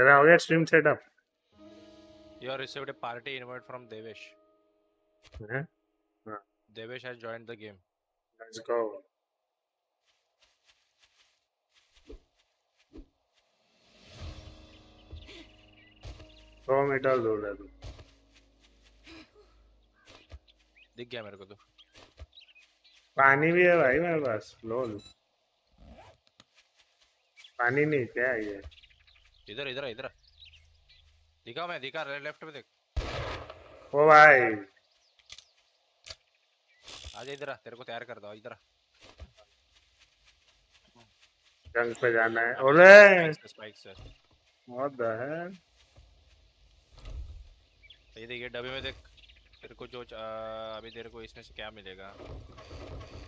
तेरा हो गया stream setup? You have received a party invite from Devesh. हैं? हाँ, Devesh has joined the game. Let's go. 100 metre दूर है तू। दिख गया मेरे को तो। पानी भी है भाई मेरे पास, लो लो। पानी नहीं, क्या है ये? इधर इधर इधर दिखा, मैं दिखा, लेफ्ट में देख। ओ भाई, आजा इधर, तेरे को तैयार कर दो इधर। जंग पे जाना है। अभी ओरे स्पाइक से व्हाट द हेल? ये देख, ये डब्बे में देख। तेरे को जो अभी तेरे को इसमें से क्या मिलेगा?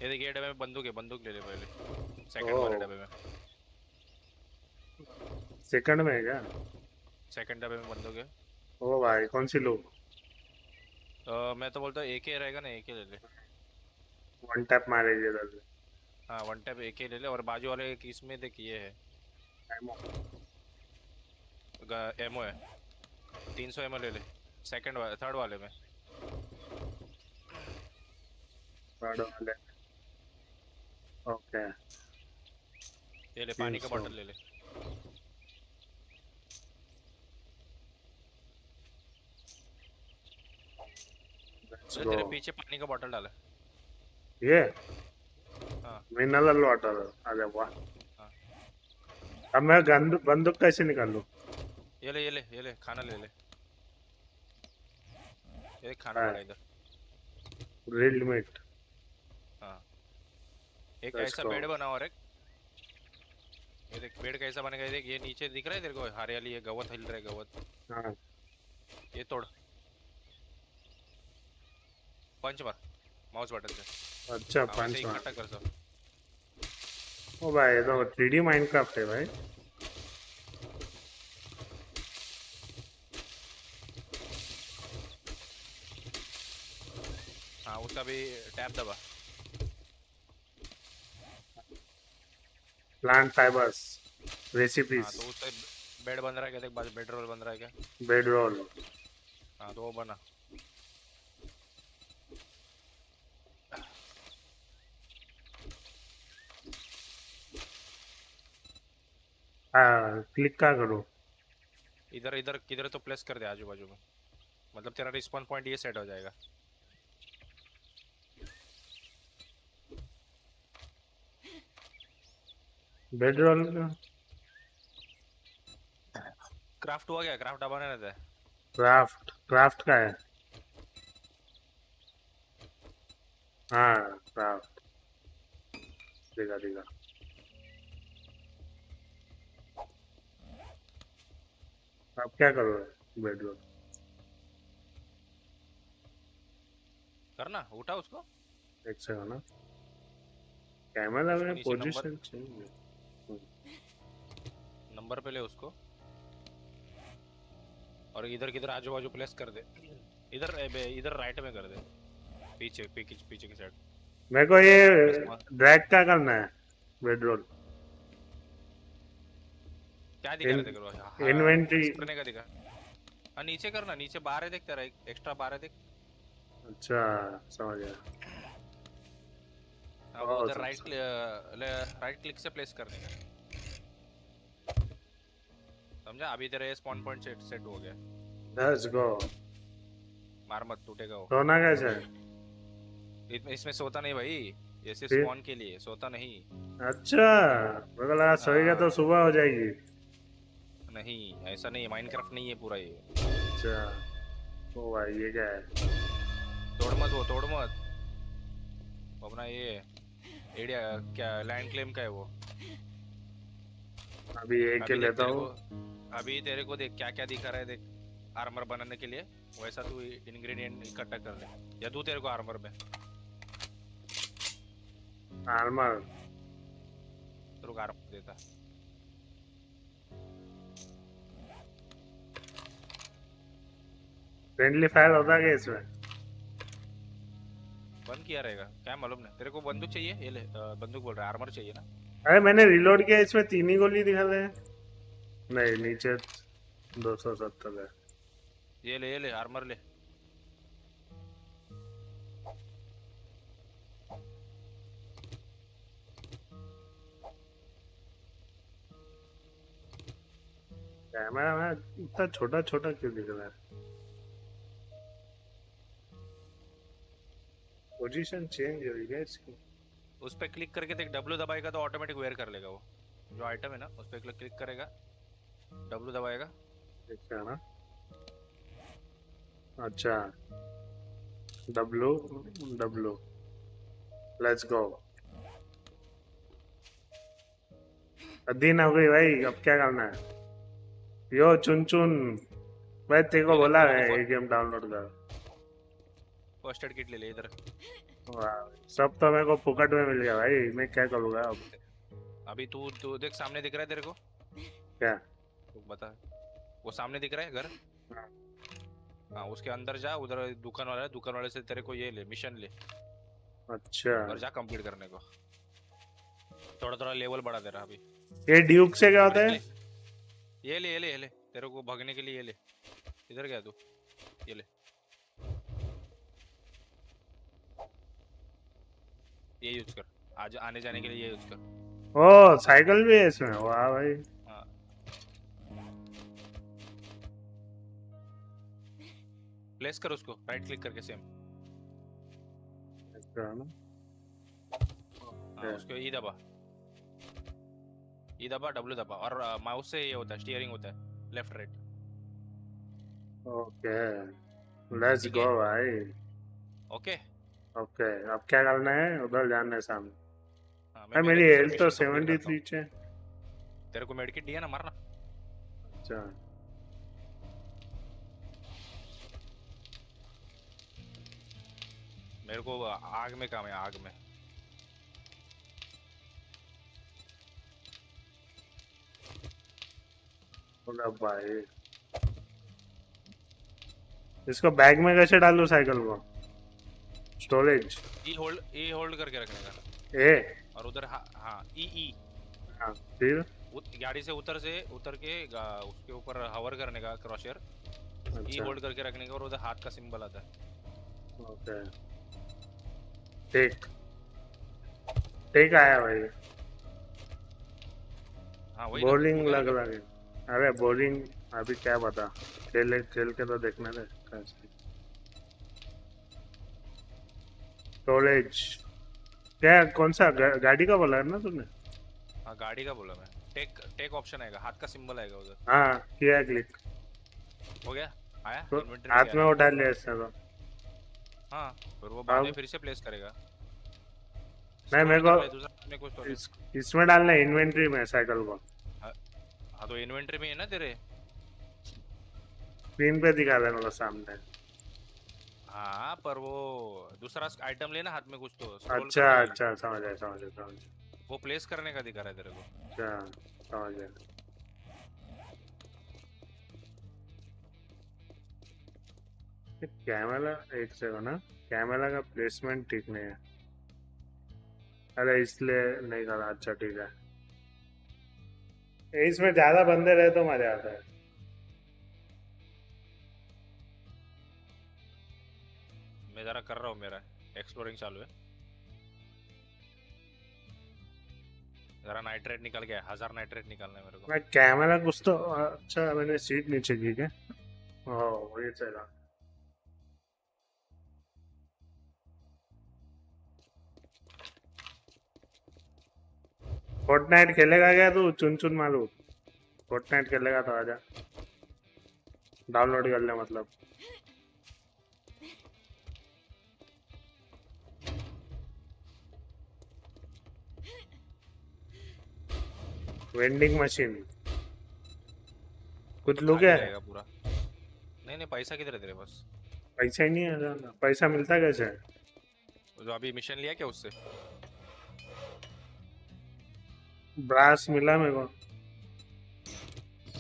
ये देख, ये डब्बे में बंदूक है, बंदूक ले ले पहले, सेकंड वाले डब्बे में। सेकंड में है क्या? सेकंड डब्बे में बंदूक है। ओ भाई, कौन सी लो? मैं तो बोलता हूँ एक ही रहेगा ना, एक ही ले ले। वन टैप मारेगी इधर से। हाँ, वन टैप एक ही ले ले। और बाजू वाले एक इसमें देख, ये है एमो। एमओ है, 300 एमओ ले ले। सेकंड वाले, थर्ड वाले में। थर्ड वाले। ओके, ये ले, पानी का बॉटल ले ले। लेट्स तेरे गो। पीछे पानी का बॉटल डाला। ये हाँ मिनरल वाटर। अरे वाह। हाँ, अब मैं बंदूक कैसे निकालूं? ये ले ये ले ये ले, खाना ले ले। ये खाना पड़ा इधर। Grilled meat. हाँ, एक Let's ऐसा go. बेड बनाओ। और एक ये देख, बेड कैसा बनेगा। ये देख, ये नीचे दिख रहा है तेरे को हरियाली, ये गवत हिल रहा है, गवत। हाँ, ये तोड़, पंच मार माउस बटन से। अच्छा हाँ, वैसे पंच ही मार। इकट्ठा कर सब। ओ भाई, ये तो 3D माइनक्राफ्ट है भाई। हाँ, उसका भी टैप दबा। प्लांट फाइबर्स, हाँ, रेसिपीज, तो उससे बेड बन रहा है क्या? देख, बाजू बेड रोल बन रहा है क्या? Bed roll. हाँ, तो वो बना। हाँ, क्लिक क्या करो? इधर इधर किधर तो प्लेस कर दे आजू बाजू में, मतलब तेरा रिस्पॉन्स पॉइंट ये सेट हो जाएगा। Bed role. क्राफ्ट हुआ क्या? क्राफ्ट दबाने रहता है। क्राफ्ट, क्राफ्ट का है। हाँ, क्राफ्ट। देखा देखा। अब क्या करो? बेड रोल करना, उठा उसको। एक सेकंड ना, कैमरा उसको में नीचे नंबर, पोजीशन चाहिए। नंबर पे ले उसको। और इधर किधर आजू बाजू प्लेस कर दे। इधर इधर राइट में कर दे, पीछे पीछे पीछे की साइड। मेरे को ये प्लस ड्रैग क्या करना है? बेड रोल क्या दिखा रहे थे करो? इन्वेंटरी। प्लेस करने का दिखा। हाँ, नीचे करना, नीचे बार है देख, तेरा एक्स्ट्रा बार है देख। अच्छा, समझ गया। हाँ, वो उधर राइट क्लिक से प्लेस करने का, समझा? अभी तेरा स्पॉन पॉइंट सेट हो गया। Let's go. मार मत, टूटेगा वो। सोना कैसे है? इसमें सोता नहीं भाई, ये सिर्फ फिर? स्पॉन के लिए, सोता नहीं। अच्छा, मेरे को लगा सोएगा तो हाँ, सुबह हो जाएगी। नहीं ऐसा नहीं है, माइनक्राफ्ट नहीं है पूरा ये। अच्छा, ओ भाई ये क्या है? तोड़ मत, वो तोड़ मत। वो अपना ये एरिया, क्या लैंड क्लेम का है वो। अभी एक के अभी देख लेता तेरे हूँ। को, अभी तेरे को देख क्या क्या दिखा रहा है देख। आर्मर बनाने के लिए वैसा तू इंग्रेडिएंट इकट्ठा कर ले, या तू तेरे को आर्मर में आर्मर। तेरे को आर्मर देता। फ्रेंडली फायर होता है क्या इसमें? बंद किया रहेगा क्या मालूम नहीं। तेरे को बंदूक चाहिए? ये ले, बंदूक बोल रहा है, आर्मर चाहिए ना? अरे मैंने रिलोड किया, इसमें 3 ही गोली दिखा रहे हैं। नहीं नीचे। 270 है। ये ले आर्मर ले। कैमरा में इतना छोटा छोटा क्यों दिख रहा है? पोजीशन चेंज हो गई है इसकी। उस पर क्लिक करके देख, डब्ल्यू दबाएगा तो ऑटोमेटिक वेयर कर लेगा वो। जो आइटम है ना उस पर क्लिक करेगा, डब्ल्यू दबाएगा। अच्छा ना। अच्छा, डब्लू, डब्लू, लेट्स गो। दिन हो गई भाई, अब क्या करना है? यो चुन चुन, भाई तेरे को ये ले बोला तेरे है को ये गेम डाउनलोड कर। फर्स्ट एड किट ले ले इधर। वाह, सब तो मेरे को फुकट में मिल गया भाई, मैं क्या करूँगा अब? अभी तू तू देख, सामने दिख रहा है तेरे को? क्या? तू बता, वो सामने दिख रहा है घर? हाँ। हाँ, उसके अंदर जा, उधर दुकान वाला है, दुकान वाले से तेरे को ये ले, मिशन ले अच्छा, और जा कंप्लीट करने को। थोड़ा थोड़ा लेवल बढ़ा दे रहा अभी। ये ड्यूक से क्या होता ये है? ले, ये ले तेरे को भागने के लिए ये ले। इधर गया तू? ये ले, ये यूज कर, आज आने जाने के लिए ये यूज कर। ओ साइकिल भी है इसमें, वाह भाई। हाँ, प्लेस कर उसको राइट क्लिक करके सेम। अच्छा ना। हाँ, उसको ई दबा, ई दबा, डब्ल्यू दबा, और माउस से ये होता है, स्टीयरिंग होता है, लेफ्ट राइट। ओके, लेट्स ठीक गो है, भाई। ओके। ओके, अब क्या करना है? उधर जाना है सामने। हाँ, भाई मैं मेरी दूसरा हेल्थ तो मिशन कंप्लीट करता 73 है। हूँ। तेरे को मेडिकेट दिया ना, मारना। अच्छा, मेरे को आग में काम है, आग में। बोला भाई, इसको बैग में कैसे डालूं साइकिल को? स्टोरेज? ई होल्ड करके रखने का। ए? और उधर हाँ, ई। हाँ, फिर? गाड़ी से उतर के उसके ऊपर हवर करने का, क्रॉसर। ई अच्छा, होल्ड करके रखने का, और उधर हाथ का सिंबल आता है। ओके। टेक, टेक आया भाई। हाँ वही ना, हो बोरिंग गया ना लग फिर। रहा है। अरे बोरिंग, अभी क्या बता, खेल के तो देखने दे। स्टोरेज क्या, कौन सा गाड़ी का बोला है ना तूने? हाँ, गाड़ी का बोला मैं। टेक टेक ऑप्शन आएगा, हाथ का सिंबल आएगा उधर। हाँ, किया क्लिक। हो गया, आया तो इन्वेंटरी में हाथ गया में ना। उठा लिया इसने तो। हाँ, फिर वो बाद में अब फिर से प्लेस करेगा। नहीं, मेरे स्क्रॉल कर ले, को दूसरा में कुछ तो ले। इसमें डालना है इन्वेंट्री में साइकिल को। हाँ, हाँ, तो इन्वेंटरी में है ना तेरे। स्क्रीन पे दिखा रहा है मेरे को सामने। हाँ, पर वो दूसरा आइटम लेना हाथ में कुछ तो, स्क्रॉल कर अच्छा ले। अच्छा, समझ गया। वो प्लेस करने का दिखा रहा है तेरे को। अच्छा, समझ गया। कैमरा, एक सेकंड ना, कैमरा का प्लेसमेंट ठीक नहीं है। अरे इसलिए नहीं करा। अच्छा ठीक है, इसमें ज्यादा बंदे रहे तो मजा आता है। मैं जरा कर रहा हूँ, मेरा एक्सप्लोरिंग चालू है। जरा नाइट्रेट निकल गया, 1000 नाइट्रेट निकालना है मेरे को। मैं कैमरा कुछ तो, अच्छा मैंने सीट नीचे की क्या? ओह वही चला। फोर्टनाइट खेलेगा क्या तू? चुन चुन मालूम, फोर्टनाइट खेलेगा तो आजा, डाउनलोड कर ले मतलब। वेंडिंग मशीन, वो कुछ तो लोग खाली है? रहेगा पूरा। नहीं नहीं, पैसा किधर है तेरे पास? पैसा ही नहीं है, पैसा मिलता कैसे है? वो जो अभी मिशन लिया क्या उससे? ब्रास मिला मेरे को।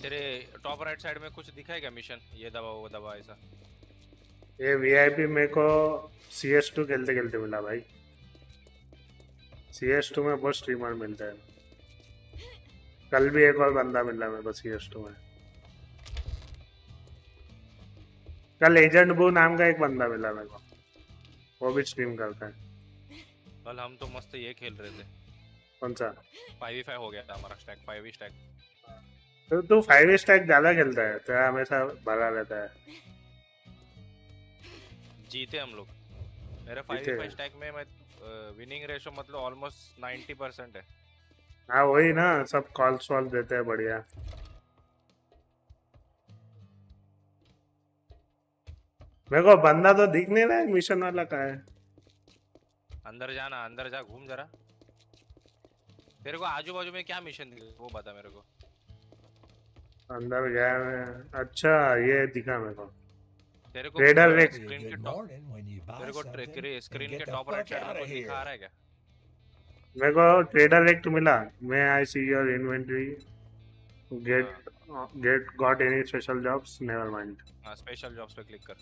तेरे टॉप राइट साइड में कुछ दिखा है क्या मिशन, ये दबा वो दबा ऐसा? ये वीआईपी मेरे को CS2 खेलते खेलते मिला भाई। CS2 में बहुत स्ट्रीमर मिलता है। कल भी एक और बंदा मिला मेरे को CS2 में। कल एजेंट बू नाम का एक बंदा मिला मेरे को, वो भी स्ट्रीम करता है। कल हम तो मस्त ये खेल रहे थे, कौन सा? 5v5 हो गया था हमारा स्टैक, 5v स्टैक। तो तू 5 स्टैक ज्यादा खेलता है, तेरा हमेशा भरा रहता है। जीते हम लोग। मेरा जीते 5v5 स्टैक में मैं विनिंग रेशो मतलब ऑलमोस्ट 90% है। हाँ वही ना, सब कॉल सॉल्व देते हैं बढ़िया। मेरे को बंदा तो दिख नहीं रहा है, मिशन वाला का है। अंदर जाना, अंदर जा, घूम जरा। तेरे को आजू बाजू में क्या मिशन दिखे वो बता मेरे को। अंदर गया मैं, अच्छा ये दिखा मेरे को। तेरे को ट्रेडर रेक, स्क्रीन के टॉप, तेरे को स्क्रीन के टॉप राइट साइड में कुछ दिखा आ रहा है क्या? मेरे को ट्रेडर रेक मिला। मैं आई सी योर इन्वेंटरी, हाँ get get got any special jobs, never mind. हाँ, स्पेशल जॉब्स पे क्लिक कर।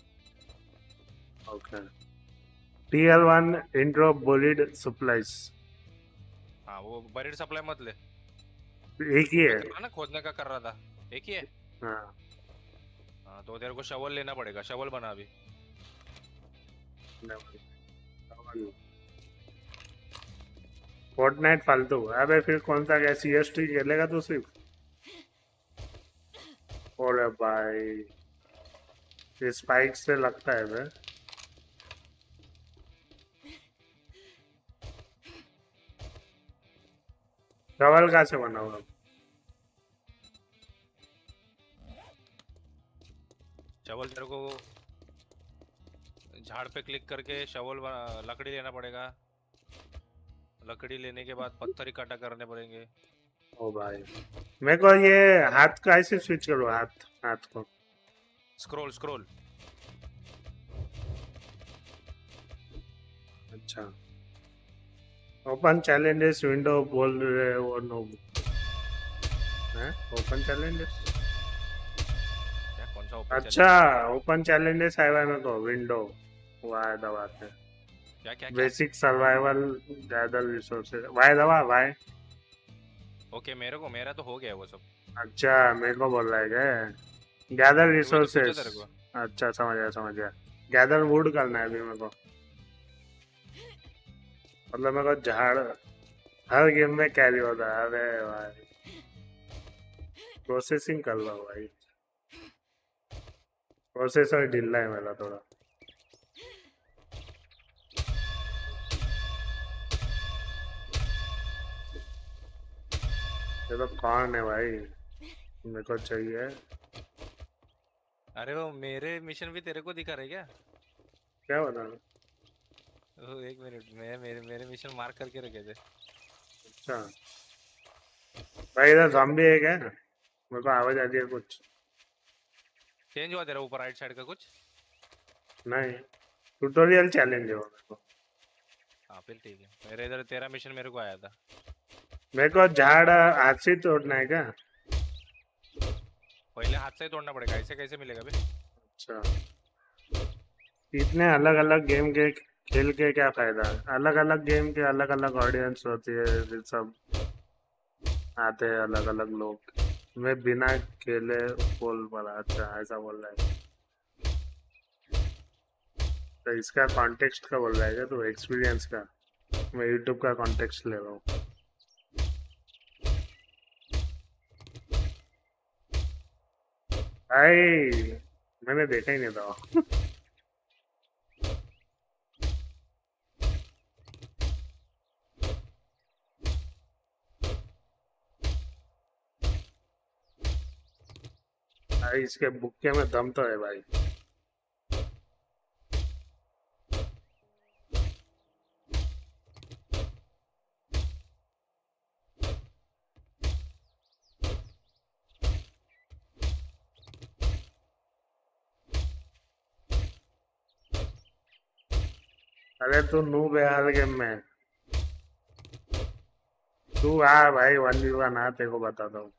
Okay. TL1 intro build supplies. हाँ वो बरीड सप्लाई मत ले, एक ही मैं है। तेरा ना खोदने का कर रहा था। एक ही है। हाँ हाँ तो तेरे को शवल लेना पड़ेगा, शवल बना अभी। फोर्टनाइट फालतू। अबे फिर कौन सा क्या CST खेलेगा तू सिर्फ? ओरे भाई, ये स्पाइक से लगता है बे। डबल कहाँ से बना हुआ? शवल तेरे को झाड़ पे क्लिक करके लकड़ी लेना पड़ेगा। लकड़ी लेने के बाद पत्थर इकट्ठा करने पड़ेंगे। ओ भाई, मेरे को ये हाथ का ऐसे स्विच करो, हाथ हाथ को। Scroll scroll. अच्छा, ओपन चैलेंजेस विंडो बोल रहे वो नो है? ओपन चैलेंजेस, क्या कौन सा ओपन अच्छा चैलेंज? ओपन चैलेंजेस आया है मेरे को, विंडो वाई दबाते। क्या क्या क्या? Basic survival, gather resources, Y दबा वाई। ओके, मेरा तो हो गया वो सब। अच्छा मेरे को बोल रहा है क्या? गैदर तभी तो पूछा रिसोर्सेस। तेरे को। अच्छा समझ गया समझ गया। गैदर वुड करना है अभी मेरे को, मतलब मेरे को झाड़ हर गेम में कैरी होता है। अरे भाई, प्रोसेसिंग कर लो भाई, प्रोसेसर ढीला है मेरा थोड़ा। ये तो कौन है भाई, मेरे को चाहिए। अरे वो मेरे मिशन भी तेरे को दिखा रहे क्या? क्या बता? ओ, एक मिनट, मैं मेरे मिशन मार्क करके रखे थे। अच्छा भाई, इधर ज़ॉम्बी है क्या? मेरे को आवाज आ रही है कुछ। चेंज हुआ तेरा ऊपर राइट साइड का कुछ? नहीं, ट्यूटोरियल चैलेंज है वो मेरे को। हाँ फिर ठीक है, मेरे इधर तेरा मिशन मेरे को आया था। मेरे को झाड़ हाथ से तोड़ना है क्या? पहले हाथ से ही तोड़ना पड़ेगा, ऐसे कैसे मिलेगा बे? अच्छा, इतने अलग अलग गेम के खेल के क्या फायदा है? अलग अलग गेम के अलग अलग ऑडियंस होती है, ये सब आते हैं अलग अलग लोग। मैं बिना खेले बोल पड़ा, अच्छा ऐसा बोल रहा है। तो इसका कॉन्टेक्स्ट का बोल रहा है क्या तो, एक्सपीरियंस का? मैं यूट्यूब का कॉन्टेक्स्ट ले रहा हूँ भाई, मैंने देखा ही नहीं था। भाई इसके बुक्के में दम तो है भाई। अरे तू नूब है हर गेम में। तू आ भाई, 1v1 आ, तेरे को बताता हूँ।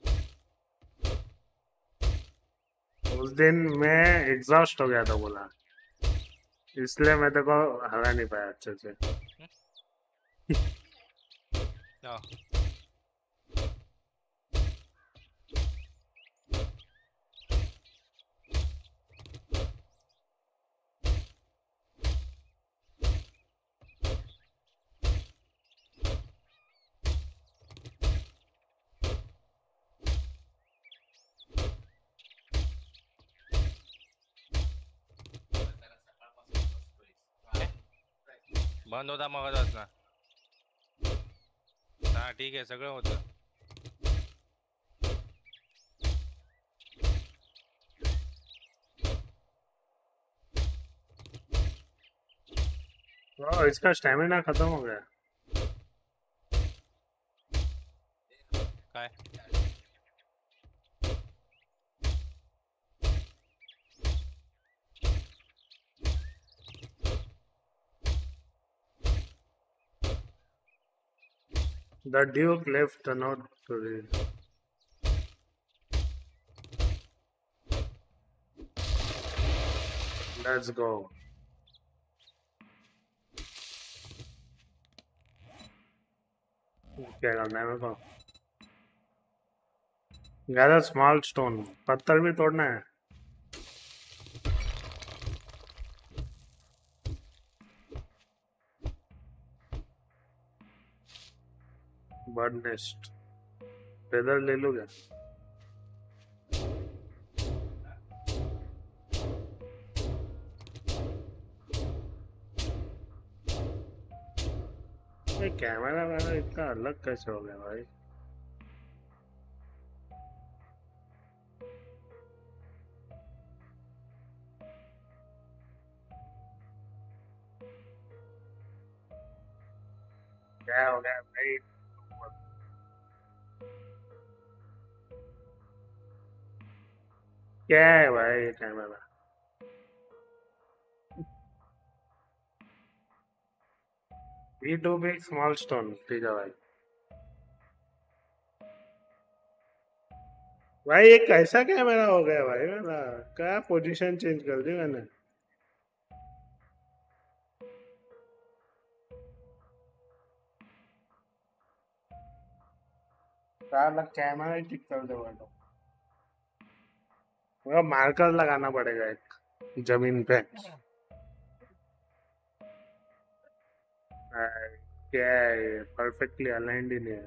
उस दिन मैं एग्जॉस्ट हो गया था बोला, इसलिए मैं तेरे को हरा नहीं पाया अच्छे से। हाँ बंद होता मगच ना. हा ठीक आहे सगळं होतं. इसका स्टैमिना खत्म हो गया. काय The Duke left a note to read. Let's go. क्या करना है मेरे को? Gather small stone. पत्थर भी तोड़ना है. Bird nest. feather ले लो क्या? ये कैमरा मेरा इतना अलग कैसे हो गया भाई? क्या हो गया भाई? क्या है भाई ये कैमरा? ये टू बिग स्मॉल स्टोन. ठीक है भाई. भाई ये कैसा कैमरा हो गया भाई मेरा? क्या पोजीशन चेंज कर दी मैंने? क्या अलग कैमरा ही ठीक कर दो भाई. मेरा मार्कर लगाना पड़ेगा एक जमीन पे. क्या है ये? परफेक्टली अलाइंड ही नहीं है.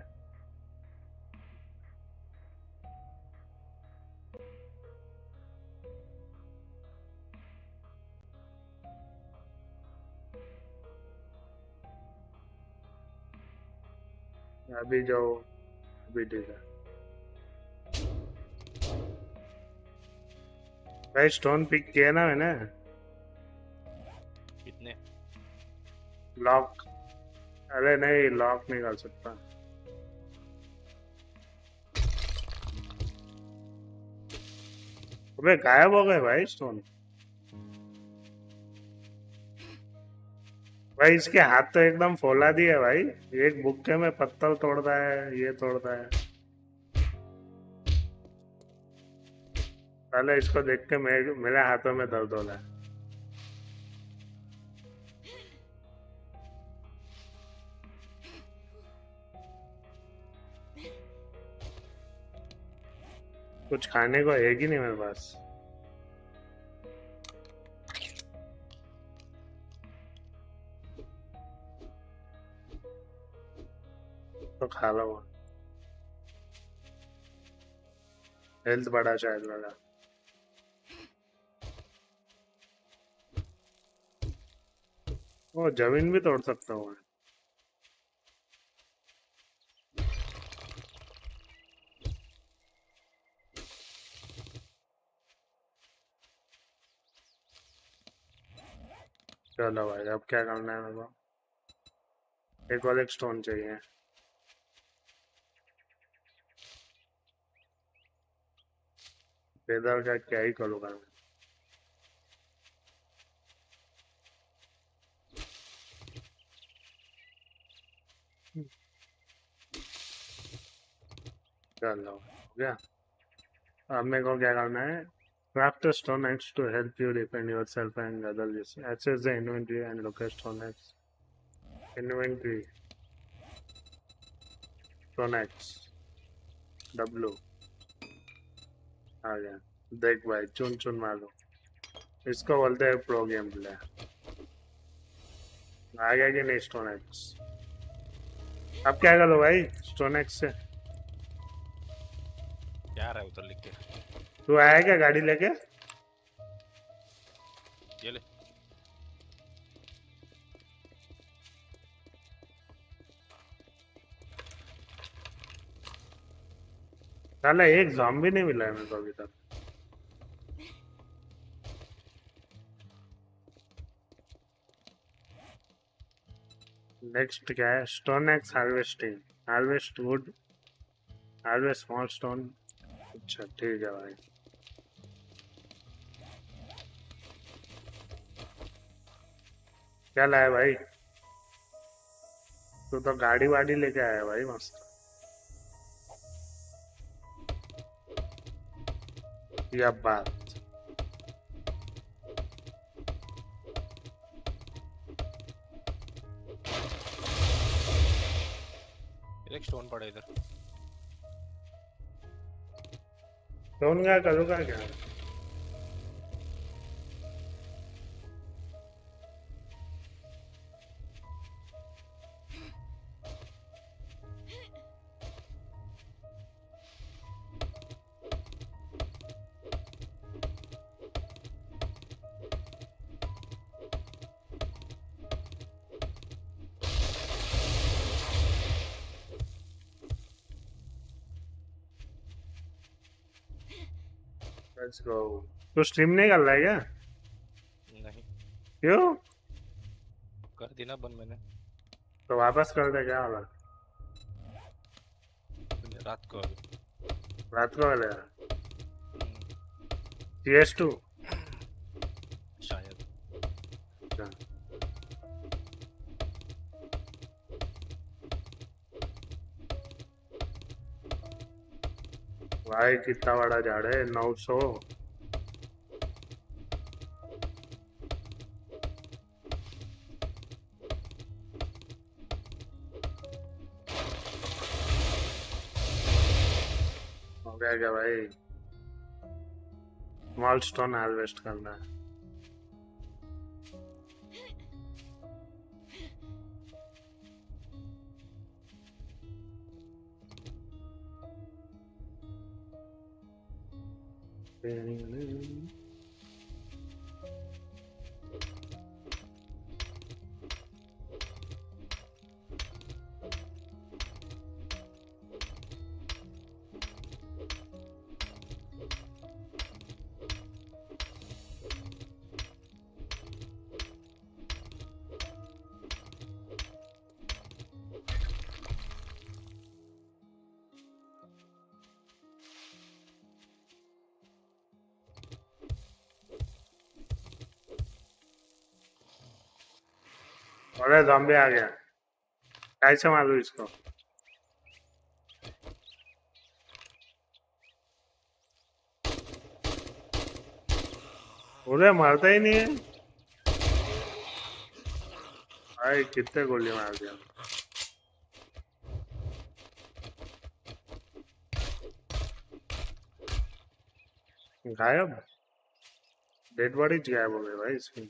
अभी जाओ. अभी ठीक है भाई. स्टोन पिक किया ना मैंने. कितने लॉक. अरे नहीं लॉक नहीं कर सकता. अबे गायब हो गए भाई स्टोन. भाई इसके हाथ तो एकदम फौला दिए भाई. एक बुक्के में पत्थर तोड़ता है, ये तोड़ता है. पहले इसको देख के मेरे हाथों में दर्द हो रहा है. कुछ खाने को है कि नहीं मेरे पास? तो खा लो. हेल्थ बढ़ा शायद मेरा. वो जमीन भी तोड़ सकता हूँ मैं. चलो भाई अब क्या करना है मेरे को? एक और एक स्टोन चाहिए. वेदर का क्या ही करूँगा मैं. चलो हो गया. अब मेरे को क्या करना है? Craft a stone axe to help you defend yourself and others. Access the inventory and locate stone axe. Inventory. Stone axe. W. आ गया. देख भाई चुन चुन मारो. इसको बोलते हैं प्रो गेम प्ले. आ गया कि नहीं स्टोन एक्स? अब क्या करो भाई स्टोन एक्स से? क्या रहा है उधर लिख के. तू आया क्या गाड़ी लेके? ये ले साला एक ज़ॉम्बी नहीं मिला है मेरे को अभी तक। नेक्स्ट क्या है? Stone x harvesting. Harvest would, harvest small stone. अच्छा ठीक है भाई। क्या लाया भाई? तू तो गाड़ी वाड़ी लेके आया भाई मस्त। या बात। एक स्टोन पड़ा इधर। स्टोन का करूँगा क्या? Let's go. तू स्ट्रीम नहीं कर रहा है क्या? नहीं, क्यों? कर दी ना बंद मैंने। तो वापस कर दे, क्या होगा? रात को अभी। रात को करेगा? हम्म, CS2? शायद। अच्छा। भाई कितना बड़ा झाड़ है, 900। हो गया क्या भाई? स्मॉल स्टोन हार्वेस्ट करना है। अरे जॉम्बी आ गया। कैसे मारू इसको? उन्हें मारता ही नहीं है भाई। कितने गोली मार दिया। गायब। डेड बॉडी गायब हो गई भाई इसकी।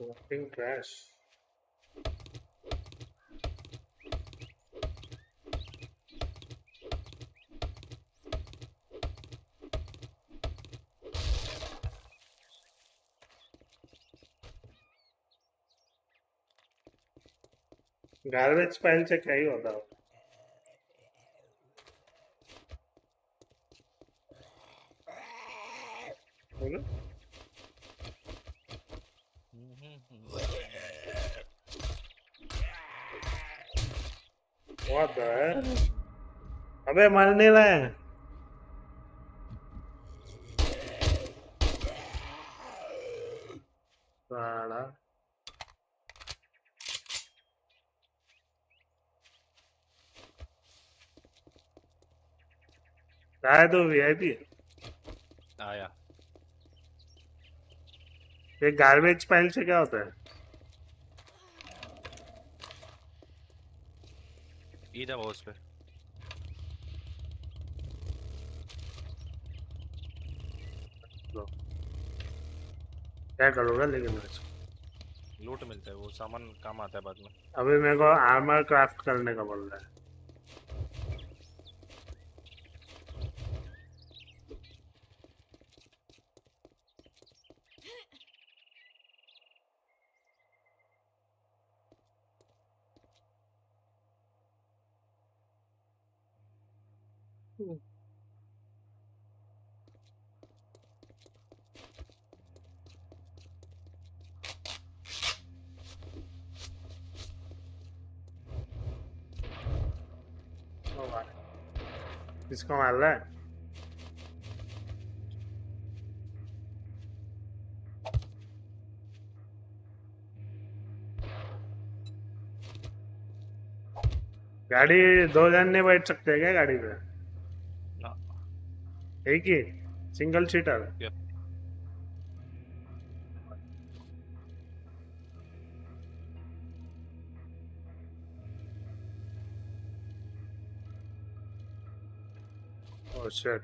Fucking trash. गार्बेज पाइल से क्या ही होता है? बोलो what the hell? अबे मर नहीं रहे हैं साला क्या तो वीआईपी आया ये गार्बेज पाइल से क्या होता है ईदा उस पे लो क्या करोगे लेकिन आज लूट मिलता है वो सामान काम आता है बाद में अभी मेरे को आर्मर क्राफ्ट करने का बोल रहा है ओ भाई, किसको मार रहा है गाड़ी दो जन नहीं बैठ सकते क्या गाड़ी पे ना एक ही सिंगल सीटर क्या ओह शिट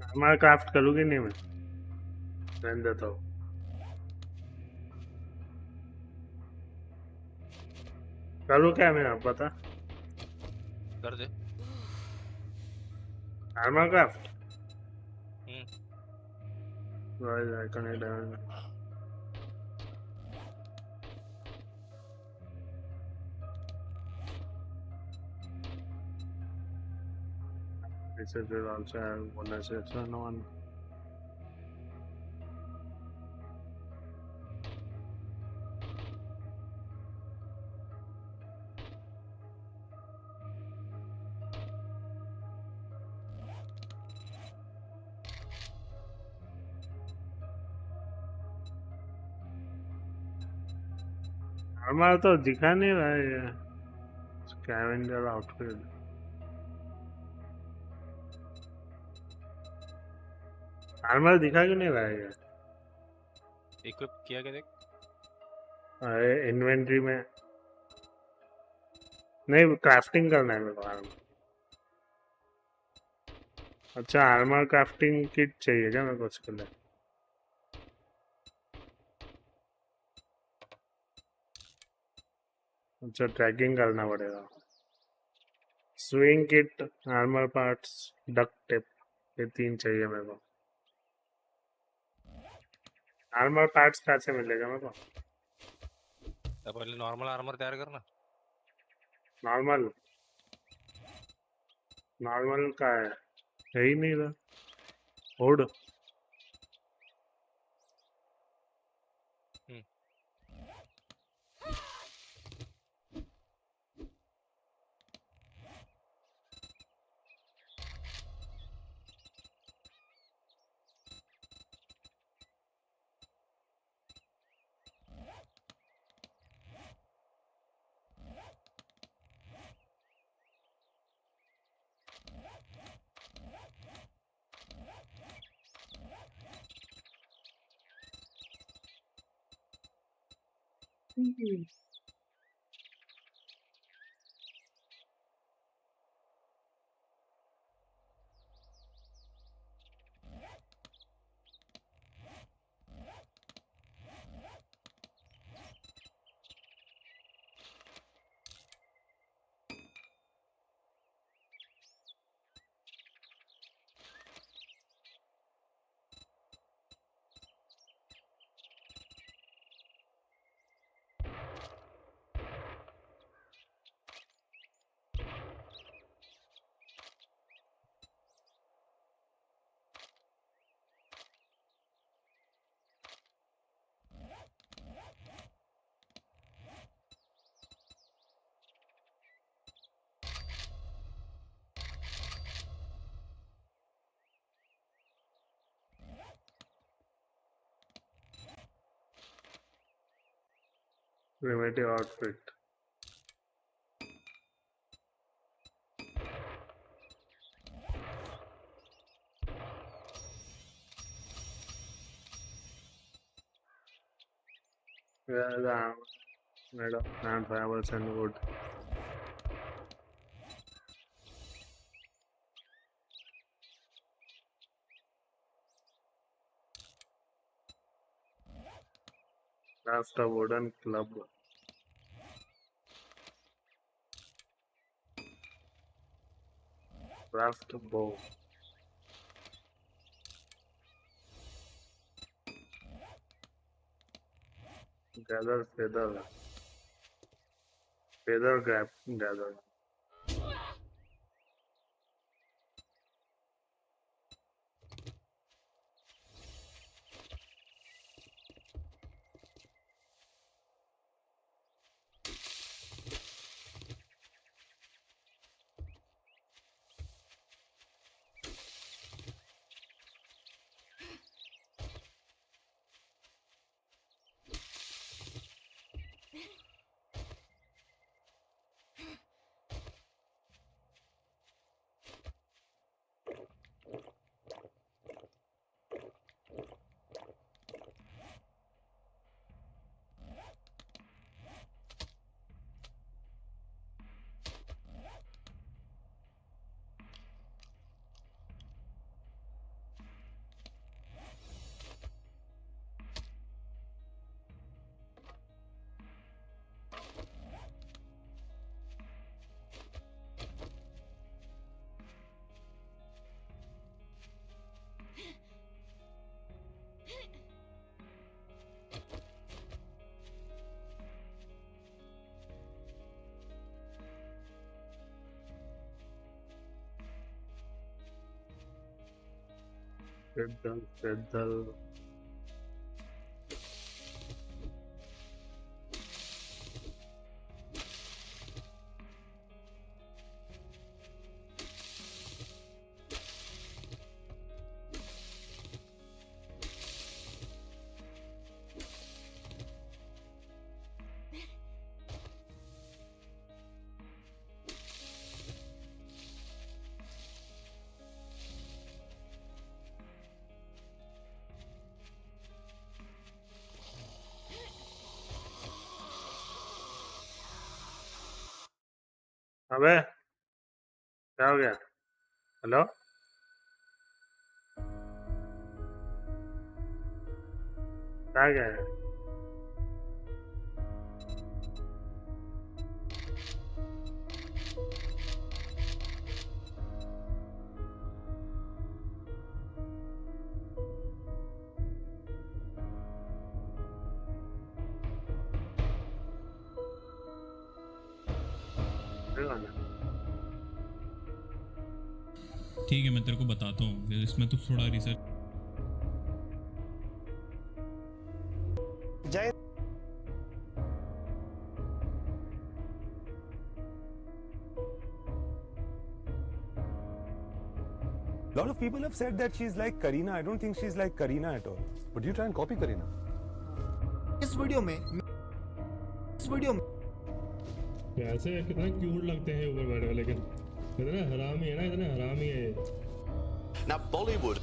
आर्मर क्राफ्ट करूँगी नहीं मैं रहने देता हूँ करूँ क्या मैं आप बता कर दे armour craft hmm I connect this is also have one exception on हमारा तो दिखा नहीं रहा है ये स्कैवेंजर आउटफिट आर्मर दिखा क्यों नहीं रहा है ये इक्विप किया क्या देख अरे इन्वेंटरी में नहीं क्राफ्टिंग करना है मेरे को आर्मर अच्छा आर्मर क्राफ्टिंग किट चाहिए क्या मेरे को उसके लिए अच्छा ट्रैकिंग करना पड़ेगा swing kit armour parts duct tape ये 3 चाहिए मेरे को आर्मर पार्ट्स कहाँ से मिलेगा मेरे को अब पहले नॉर्मल आर्मर तैयार करना नॉर्मल नॉर्मल का है ही नहीं था hood hmm Primitive outfit. Yeah, the armor made of plant fibers and wood. Craft a wooden club. Craft a bow. Gather feather. Feather gather. Feather. अबे क्या हो गया? हेलो, क्या गया है? ठीक है, मैं तेरे को बताता हूँ फिर इसमें तो थोड़ा रिसर्च। जय A lot of people have said that she's like Karina. I don't think she's like Karina at all. But you try and copy Karina. इस वीडियो में वैसे कितना क्यूट लगते हैं ऊपर बैठे हुए, लेकिन इतने हरामी है ना, इतने हरामी है ये। Now Bollywood.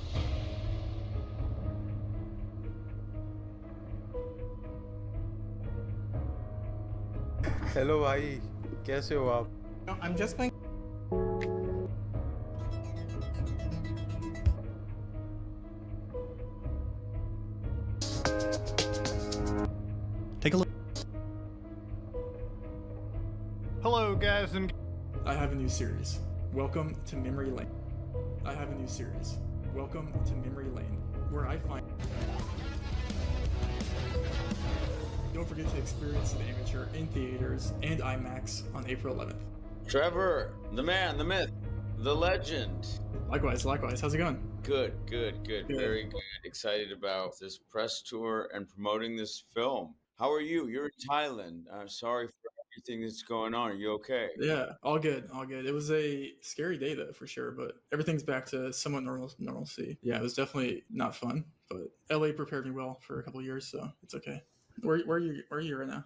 हेलो भाई, कैसे हो आप? I'm just going Take a look. Hello, guys, and I have a new series. Welcome to Memory Lane. I have a new series. Welcome to Memory Lane, where I find. Don't forget to experience The Amateur in theaters and IMAX on April 11th. Trevor, the man, the myth, the legend. Likewise. How's it going? Good. Very good. Excited about this press tour and promoting this film. How are you? You're in Thailand. I'm sorry for everything that's going on. Are you okay? Yeah, all good. It was a scary day though, for sure, but everything's back to somewhat normalcy. Yeah, it was definitely not fun, but LA prepared me well for a couple of years, so it's okay. Where are you right now?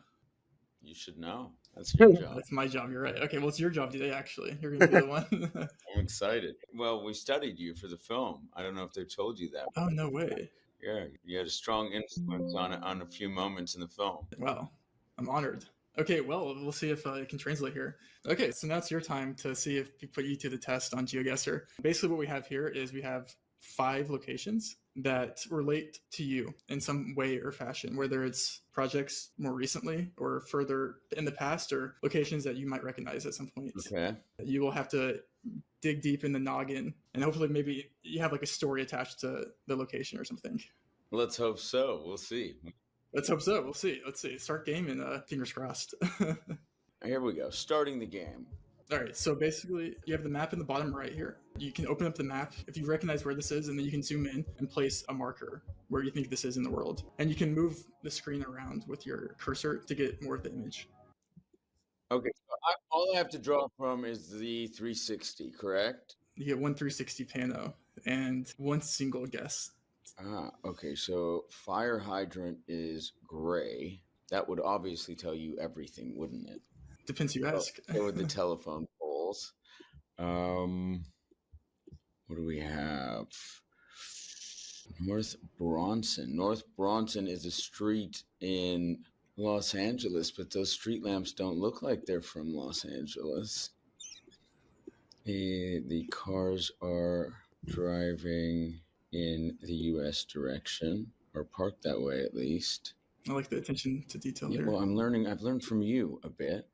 You should know. That's your job. That's my job. You're right. Okay, well, it's your job today. Actually, you're gonna be the one. I'm excited. Well, we studied you for the film. I don't know if they told you that. Oh no way! Yeah, you had a strong influence on a few moments in the film. Wow, I'm honored. Okay, well, we'll see if it can translate here. Okay, so now it's your time to see if we put you to the test on GeoGuessr. Basically, what we have here is we have 5 locations that relate to you in some way or fashion, whether it's projects more recently or further in the past or locations that you might recognize at some point. Okay. You will have to dig deep in the noggin and hopefully maybe you have like a story attached to the location or something. Let's hope so. We'll see. Let's hope so. We'll see. Let's see. Start game and fingers crossed. Here we go. Starting the game. All right. So basically, you have the map in the bottom right here. You can open up the map if you recognize where this is, and then you can zoom in and place a marker where you think this is in the world. And you can move the screen around with your cursor to get more of the image. Okay. So all I have to draw from is the 360, correct? You get one 360 pano and one single guess. Ah, okay. So fire hydrant is gray. That would obviously tell you everything, wouldn't it? Depends who you ask. So would the telephone poles. What do we have? North Bronson. North Bronson is a street in Los Angeles, but those street lamps don't look like they're from Los Angeles. The cars are driving in the U.S. direction, or parked that way at least. I like the attention to detail Yeah, here. well, I've learned from you a bit.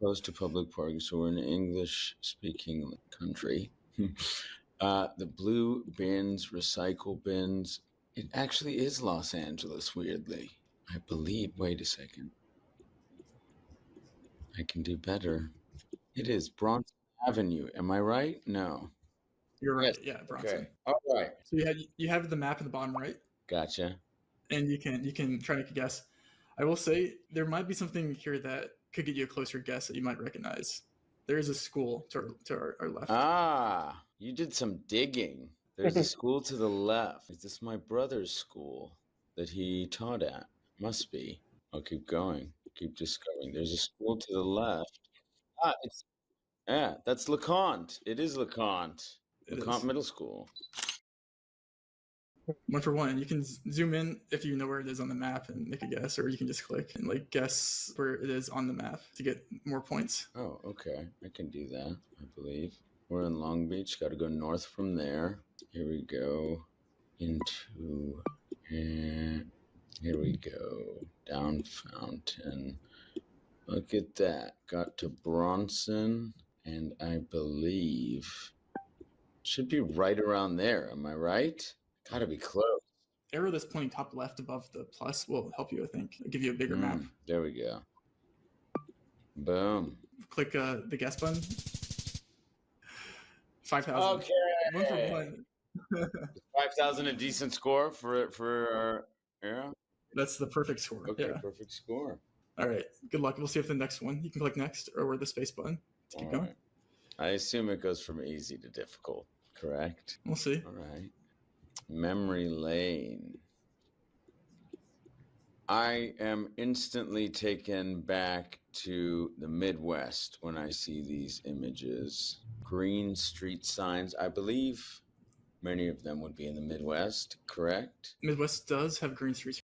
Close to public parking, so we're in an English-speaking country. The blue bins, recycle bins. It actually is Los Angeles, weirdly. I believe. Wait a second. I can do better. It is Bronson Avenue. Am I right? No. You're right. Yes. Yeah, Bronson. Okay. All right. So you have the map at the bottom right, Gotcha. and you can try to make a guess. I will say there might be something here that could get you a closer guess that you might recognize. There is a school to our left. Ah, you did some digging. There's a school to the left. Is this my brother's school that he taught at? Must be. I'll keep going. Keep discovering. There's a school to the left. That's LeConte. It is LeConte. LeConte Middle School. 1 for 1. You can zoom in if you know where it is on the map and make a guess, or you can just click and like guess where it is on the map to get more points. Oh, okay. I can do that, I believe. We're in Long Beach. Got to go north from there. Here we go. Into... here we go. Down Fountain. Look at that. Got to Bronson. And I believe... should be right around there. Am I right? Gotta be close. Arrow that's pointing top left above the plus will help you, I think. It'll give you a bigger map. There we go. Boom. Click the guess button. 5,000. Okay. 1 for 1. 5,000 a decent score for our arrow? That's the perfect score. Okay, Yeah. perfect score. All right. Good luck. We'll see if the next one. You can click next or the space button to keep going. Right. I assume it goes from easy to difficult, correct? We'll see. All right. Memory lane. I am instantly taken back to the Midwest when I see these images. Green street signs. I believe many of them would be in the Midwest, correct? Midwest does have green streets.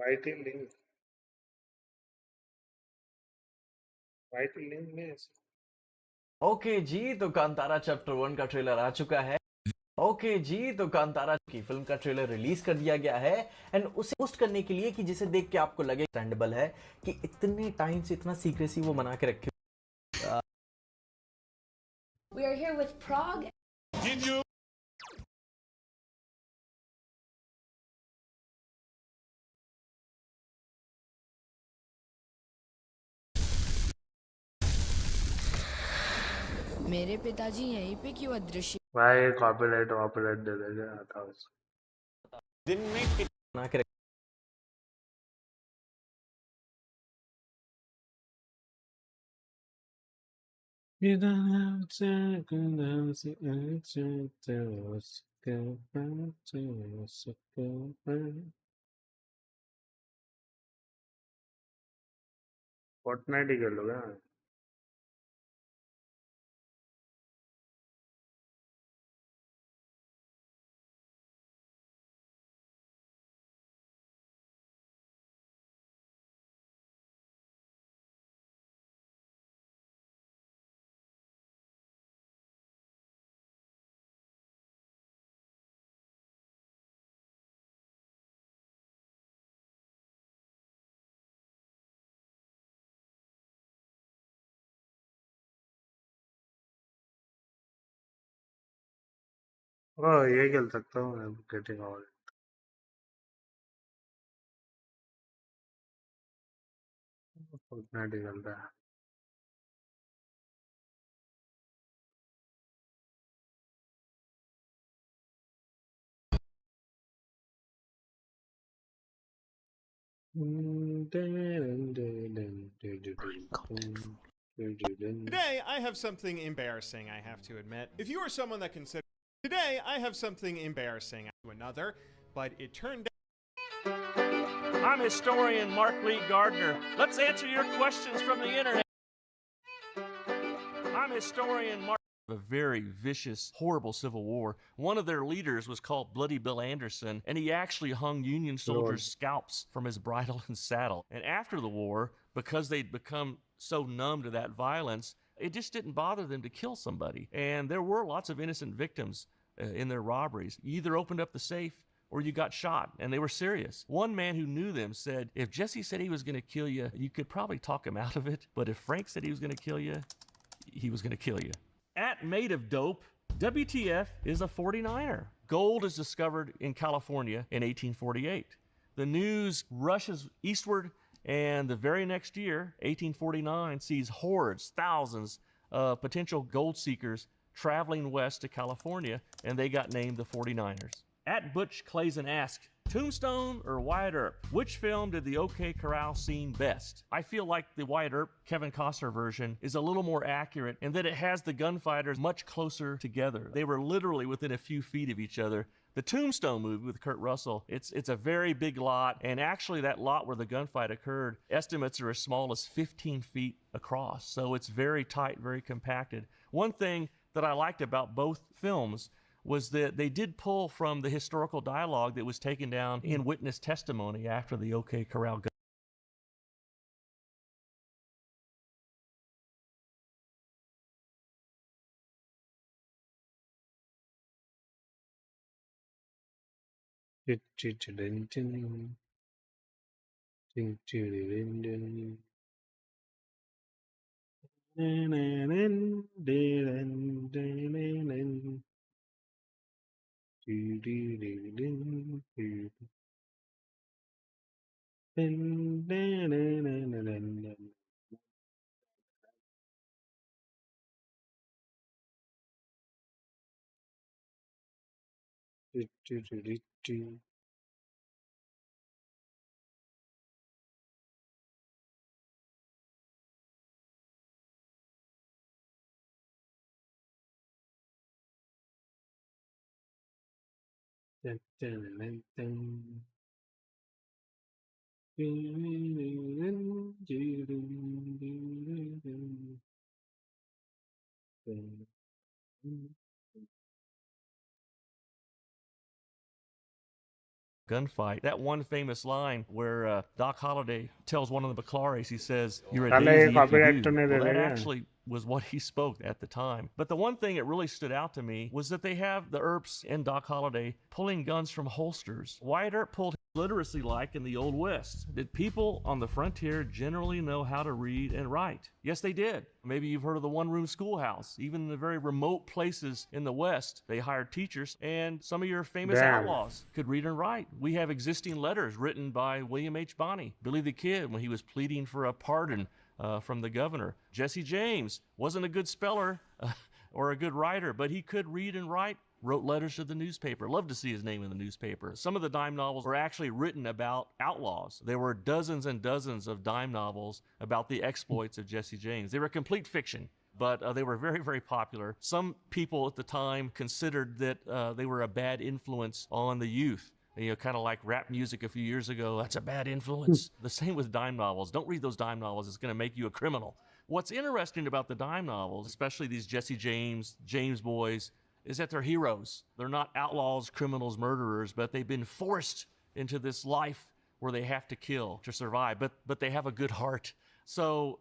YT link में okay जी, तो Kantara chapter 1 का trailer आ चुका है। Okay जी, तो कांतारा की film का trailer release कर दिया गया है एंड उसे पोस्ट करने के लिए कि जिसे देख के आपको लगे स्टैंडेबल है कि इतने टाइम से इतना सीक्रेसी वो बना के रखे। We are here with Prague. मेरे पिताजी यहीं पे क्यों अदृश्य? भाई कॉपीराइट दे देंगे आता है। दिन में बना के You don't have to go down to answer to us. Go back to us. Go back. Fortnite ही कर लो क्या? ओह ये खेल सकता हूँ मैं गेटिंग ऑल Fortnite ही खेलता है Today, I have something embarrassing, I have to admit. If you are someone that considers. Today, I have something embarrassing to another, but it turned out. I'm historian Mark Lee Gardner. Let's answer your questions from the internet. I'm historian Mark. A very vicious, horrible civil war. One of their leaders was called Bloody Bill Anderson, and he actually hung Union soldiers' scalps from his bridle and saddle. And after the war, because they'd become so numb to that violence, it just didn't bother them to kill somebody. And there were lots of innocent victims in their robberies. You either opened up the safe or you got shot, and they were serious. One man who knew them said, if Jesse said he was going to kill you, you could probably talk him out of it, but if Frank said he was going to kill you, he was going to kill you. At Made of Dope, WTF is a 49er. Gold is discovered in California in 1848. The news rushes eastward, and the very next year, 1849, sees hordes, thousands of potential gold seekers traveling west to California, and they got named the 49ers. At Butch Clayson asks, Tombstone or Wyatt Earp? Which film did the OK Corral scene best? I feel like the Wyatt Earp, Kevin Costner version is a little more accurate in that it has the gunfighters much closer together. They were literally within a few feet of each other. The Tombstone movie with Kurt Russell, it's a very big lot, and actually that lot where the gunfight occurred, estimates are as small as 15 feet across. So it's very tight, very compacted. One thing that I liked about both films was that they did pull from the historical dialogue that was taken down in witness testimony after the OK Corral gun. Gunfight. That one famous line where Doc Holliday tells one of the McClarys, he says, "You're a daisy if you do." Well, that actually was what he spoke at the time. But the one thing that really stood out to me was that they have the Earps and Doc Holliday pulling guns from holsters. Wyatt Earp pulled literacy like in the Old West. Did people on the frontier generally know how to read and write? Yes, they did. Maybe you've heard of the one-room schoolhouse. Even in the very remote places in the West, they hired teachers, and some of your famous outlaws could read and write. We have existing letters written by William H. Bonney, Billy the Kid, when he was pleading for a pardon from the governor. Jesse James wasn't a good speller or a good writer, but he could read and write, wrote letters to the newspaper. Love to see his name in the newspaper. Some of the dime novels were actually written about outlaws. There were dozens and dozens of dime novels about the exploits of Jesse James. They were complete fiction. but they were very, very popular. Some people at the time considered that they were a bad influence on the youth. You know, kind of like rap music a few years ago, that's a bad influence. The same with dime novels. Don't read those dime novels, it's going to make you a criminal. What's interesting about the dime novels, especially these Jesse James boys, is that they're heroes. They're not outlaws, criminals, murderers, but they've been forced into this life where they have to kill to survive, but they have a good heart. So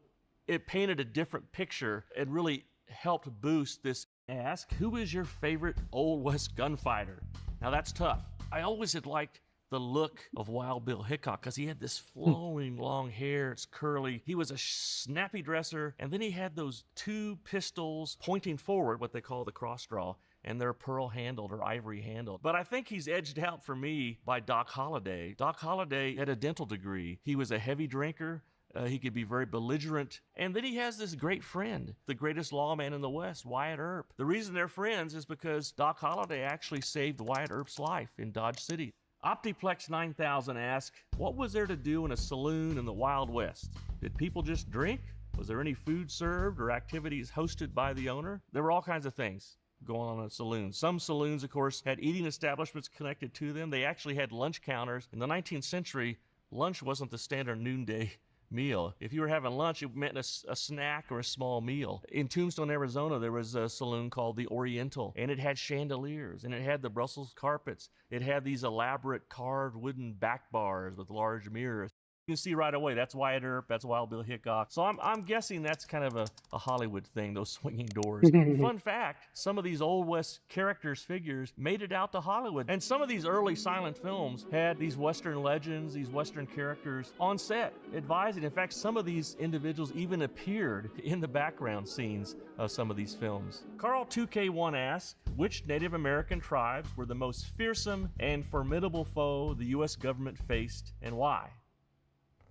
it painted a different picture and really helped boost this. Ask, who is your favorite Old West gunfighter? Now that's tough. I always had liked the look of Wild Bill Hickok because he had this flowing long hair, it's curly. He was a snappy dresser, and then he had those two pistols pointing forward, what they call the cross draw, and they're pearl handled or ivory handled. But I think he's edged out for me by Doc Holliday. Doc Holliday had a dental degree. He was a heavy drinker. He could be very belligerent. And then he has this great friend, the greatest lawman in the West, Wyatt Earp. The reason they're friends is because Doc Holliday actually saved Wyatt Earp's life in Dodge City. Optiplex 9000 asks, what was there to do in a saloon in the Wild West? Did people just drink? Was there any food served or activities hosted by the owner? There were all kinds of things going on in a saloon. Some saloons, of course, had eating establishments connected to them. They actually had lunch counters. In the 19th century, lunch wasn't the standard noonday meal. If you were having lunch, it meant a snack or a small meal. In Tombstone, Arizona, there was a saloon called the Oriental, and it had chandeliers, and it had the Brussels carpets. It had these elaborate carved wooden back bars with large mirrors. You can see right away, that's Wyatt Earp, that's Wild Bill Hickok. So I'm guessing that's kind of a Hollywood thing, those swinging doors. Fun fact, some of these Old West characters, figures, made it out to Hollywood. And some of these early silent films had these Western legends, these Western characters on set, advising. In fact, some of these individuals even appeared in the background scenes of some of these films. Carl 2K1 asks, which Native American tribes were the most fearsome and formidable foe the U.S. government faced, and why?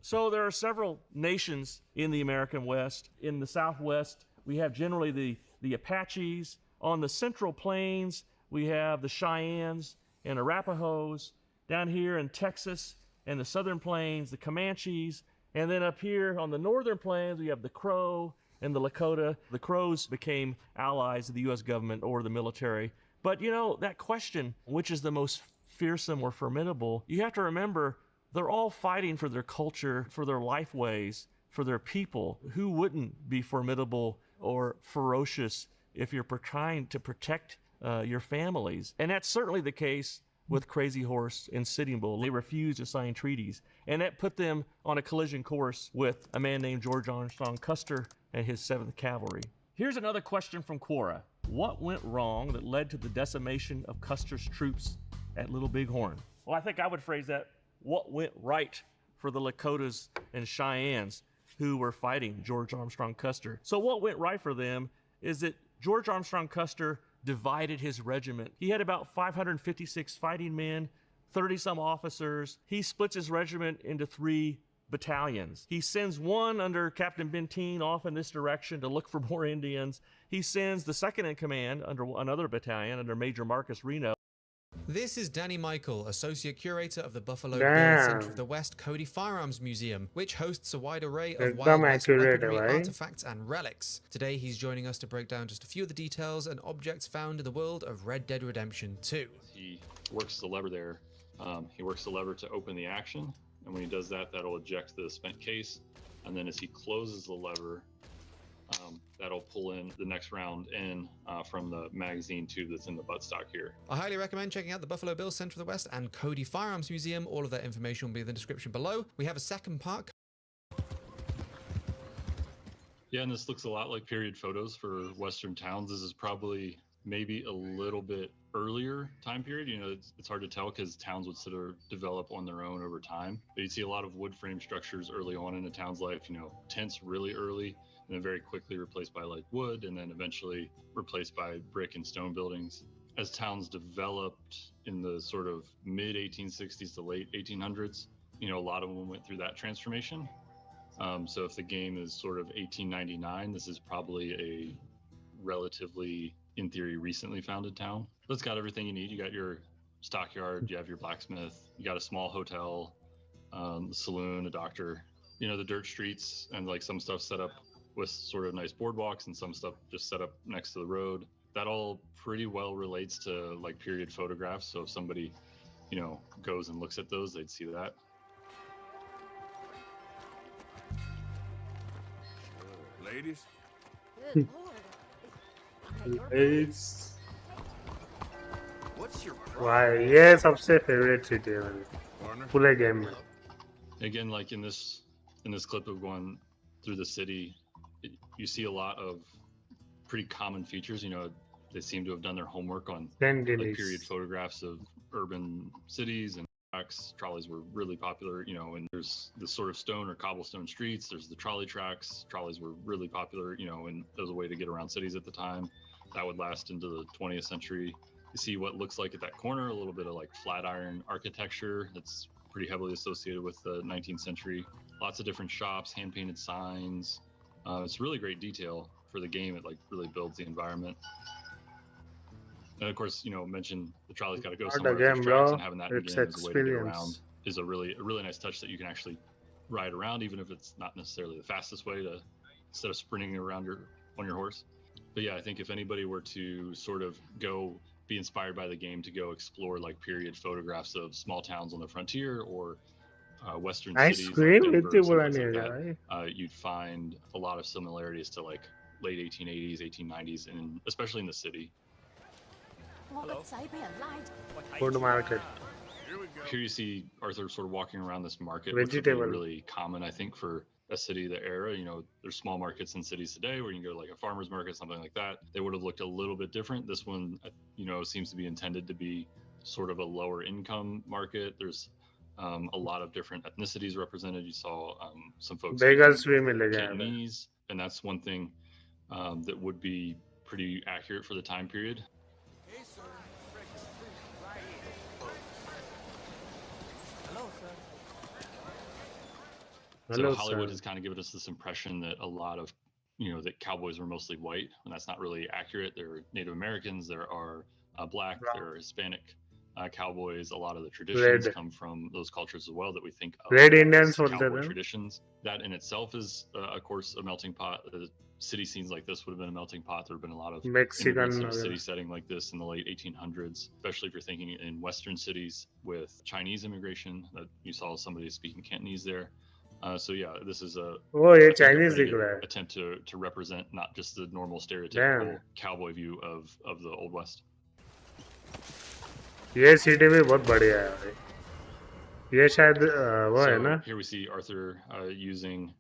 So there are several nations in the American West. In the Southwest, we have generally the Apaches. On the Central Plains, we have the Cheyennes and Arapahoes. Down here in Texas and the Southern Plains, the Comanches. And then up here on the Northern Plains, we have the Crow and the Lakota. The Crows became allies of the U.S. government or the military. But you know, that question, which is the most fearsome or formidable, you have to remember they're all fighting for their culture, for their life ways, for their people. Who wouldn't be formidable or ferocious if you're trying to protect your families? And that's certainly the case with Crazy Horse and Sitting Bull. They refused to sign treaties. And that put them on a collision course with a man named George Armstrong Custer and his 7th Cavalry. Here's another question from Quora. What went wrong that led to the decimation of Custer's troops at Little Bighorn? Well, I think I would phrase that, what went right for the Lakotas and Cheyennes who were fighting George Armstrong Custer? So what went right for them is that George Armstrong Custer divided his regiment. He had about 556 fighting men, 30-some officers. He splits his regiment into 3 battalions. He sends one under Captain Benteen off in this direction to look for more Indians. He sends the second in command under another battalion under Major Marcus Reno. This is Danny Michael, Associate Curator of the Buffalo Damn. Bill Center of the West Cody Firearms Museum, which hosts a wide array of Ekdam Wild West accurate, weaponry, right? artifacts, and relics. Today he's joining us to break down just a few of the details and objects found in the world of Red Dead Redemption 2. He works the lever there. He works the lever to open the action, and when he does that, that'll eject the spent case. And then as he closes the lever, that'll pull in the next round in from the magazine tube that's in the buttstock here. I highly recommend checking out the Buffalo Bill Center of the West and Cody Firearms Museum. All of that information will be in the description below. We have a second part. Yeah, and this looks a lot like period photos for Western towns. This is probably maybe a little bit earlier time period. You know, it's hard to tell because towns would sort of develop on their own over time. But you see a lot of wood frame structures early on in a town's life, you know, tents really early, and then very quickly replaced by like wood, and then eventually replaced by brick and stone buildings. As towns developed in the sort of mid 1860s to late 1800s, you know, a lot of them went through that transformation. So if the game is sort of 1899, this is probably a relatively, in theory, recently founded town. But it's got everything you need. You got your stockyard, you have your blacksmith, you got a small hotel, saloon, a doctor, you know, the dirt streets, and like some stuff set up with sort of nice boardwalks and some stuff just set up next to the road. That all pretty well relates to like period photographs. So if somebody, you know, goes and looks at those, they'd see that. Ladies? It's What's your why ये सबसे favorite city है मेरी पूरे game में. Again, like in this clip of going through the city, you see a lot of pretty common features. You know, they seem to have done their homework on like period photographs of urban cities, and tracks. Trolleys were really popular, you know, and there's the sort of stone or cobblestone streets. There's the trolley tracks. Trolleys were really popular, you know, and as a way to get around cities at the time. That would last into the 20th century. You see what looks like at that corner, a little bit of like flat iron architecture that's pretty heavily associated with the 19th century. Lots of different shops, hand-painted signs. It's really great detail for the game. It like really builds the environment. And of course, you know, mention the trolley's got to go somewhere Again, at those tracks, bro, and having that in it's game as a way to get experience. around is a really nice touch that you can actually ride around, even if it's not necessarily the fastest way to, instead of sprinting around on your horse. But yeah, I think if anybody were to sort of go be inspired by the game to go explore like period photographs of small towns on the frontier or western Ice cities cream like Denver, इतनी some बुरा place नहीं like है भाई. that, you'd find a lot of similarities to like late 1880s, 1890s, and especially in the city. Food market. Here you see Arthur sort of walking around this market, which would be Vegetable. really common, I think, for a city of the era. You know, there's small markets in cities today where you can go to like a farmer's market, something like that. They would have looked a little bit different. This one, you know, seems to be intended to be sort of a lower income market. There's a lot of different ethnicities represented. You saw some folks Bagels speaking भी मिलेगा यहाँ पे. Cantonese, and that's one thing that would be pretty accurate for the time period. Hello, So Hollywood sir. has kind of given us this impression that a lot of, you know, that cowboys were mostly white, and that's not really accurate. There are Native Americans, there are black, there are Hispanic cowboys. A lot of the traditions Red. come from those cultures as well that we think of Red as Indians बोलते cowboy थे. traditions. That in itself is, of course, a melting pot. City scenes like this would have been a melting pot. There have been a lot of Mexican immigrants in a वगैरह. city setting like this in the late 1800s, especially if you're thinking in Western cities with Chinese immigration. You saw somebody speaking Cantonese there. So yeah, this is a, Oh, ये I think, a Chinese pretty दिख good रहा है. attempt to represent not just the normal stereotypical Damn. cowboy view of the Old West. ये city भी बहुत बढ़िया है भाई. ये शायद वो है So ना. here we see Arthur using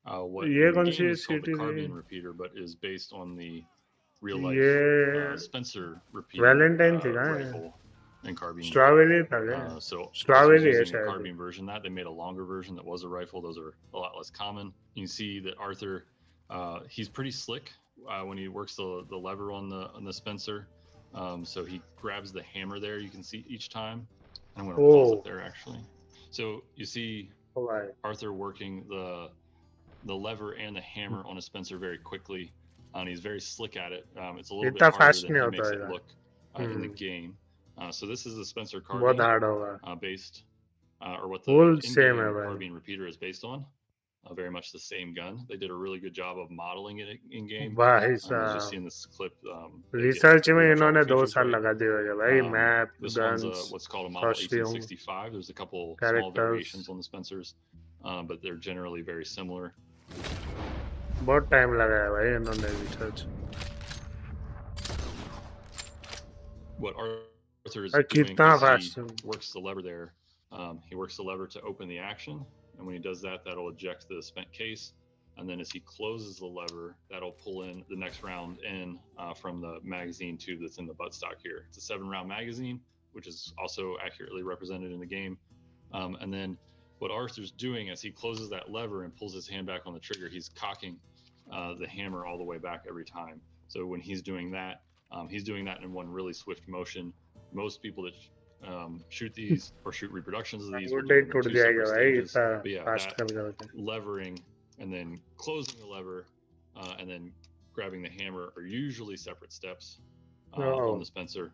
what ये in the कौन game C is called the city carbine थी? repeater, but is based on the real life ये Spencer repeater Valentine थी कहाँ है? rifle and carbine. Strawberry था क्या? So Strawberry है using a शायद. carbine version of that. They made a longer version that was a rifle. Those are a lot less common. You can see that Arthur, he's pretty slick when he works the lever on the Spencer. So he grabs the hammer there. You can see each time. I'm going to pause Oh. it there actually. So you see Oh, भाई. Arthur working the lever and the hammer on a Spencer very quickly, and he's very slick at it. It's a little bit इतना harder fast than नहीं he होता makes है it यार. look in the game. So this is the Spencer बहुत carbine hard होगा. based, or what the Full same है in-game भाई. carbine repeater is based on. Very much the same gun. They did a really good job of modeling it in game. भाई As you साहब. see in this clip, Research में pretty much all इन्होंने the 2 features साल right. लगा दिए होंगे भाई. Map, This one's guns, what's called a model costume, 1865. There's a couple small characters. variations on the Spencers, but they're generally very similar. बहुत time लगाया भाई इन्होंने research. What Arthur is भाई doing कितना is fast he है. works the lever there. He works the lever to open the action, and when he does that, that'll eject the spent case. And then as he closes the lever, that'll pull in the next round in from the magazine tube that's in the buttstock here. It's a 7-round magazine, which is also accurately represented in the game. And then what Arthur's doing as he closes that lever and pulls his hand back on the trigger, he's cocking the hammer all the way back every time. So when he's doing that in one really swift motion. Most people that shoot these or shoot reproductions of these will do them in टूट 2 जाएगा separate भाई stages. इतना But yeah, fast that कर करके. levering and then closing the lever and then grabbing the hammer are usually separate steps Oh. on the Spencer.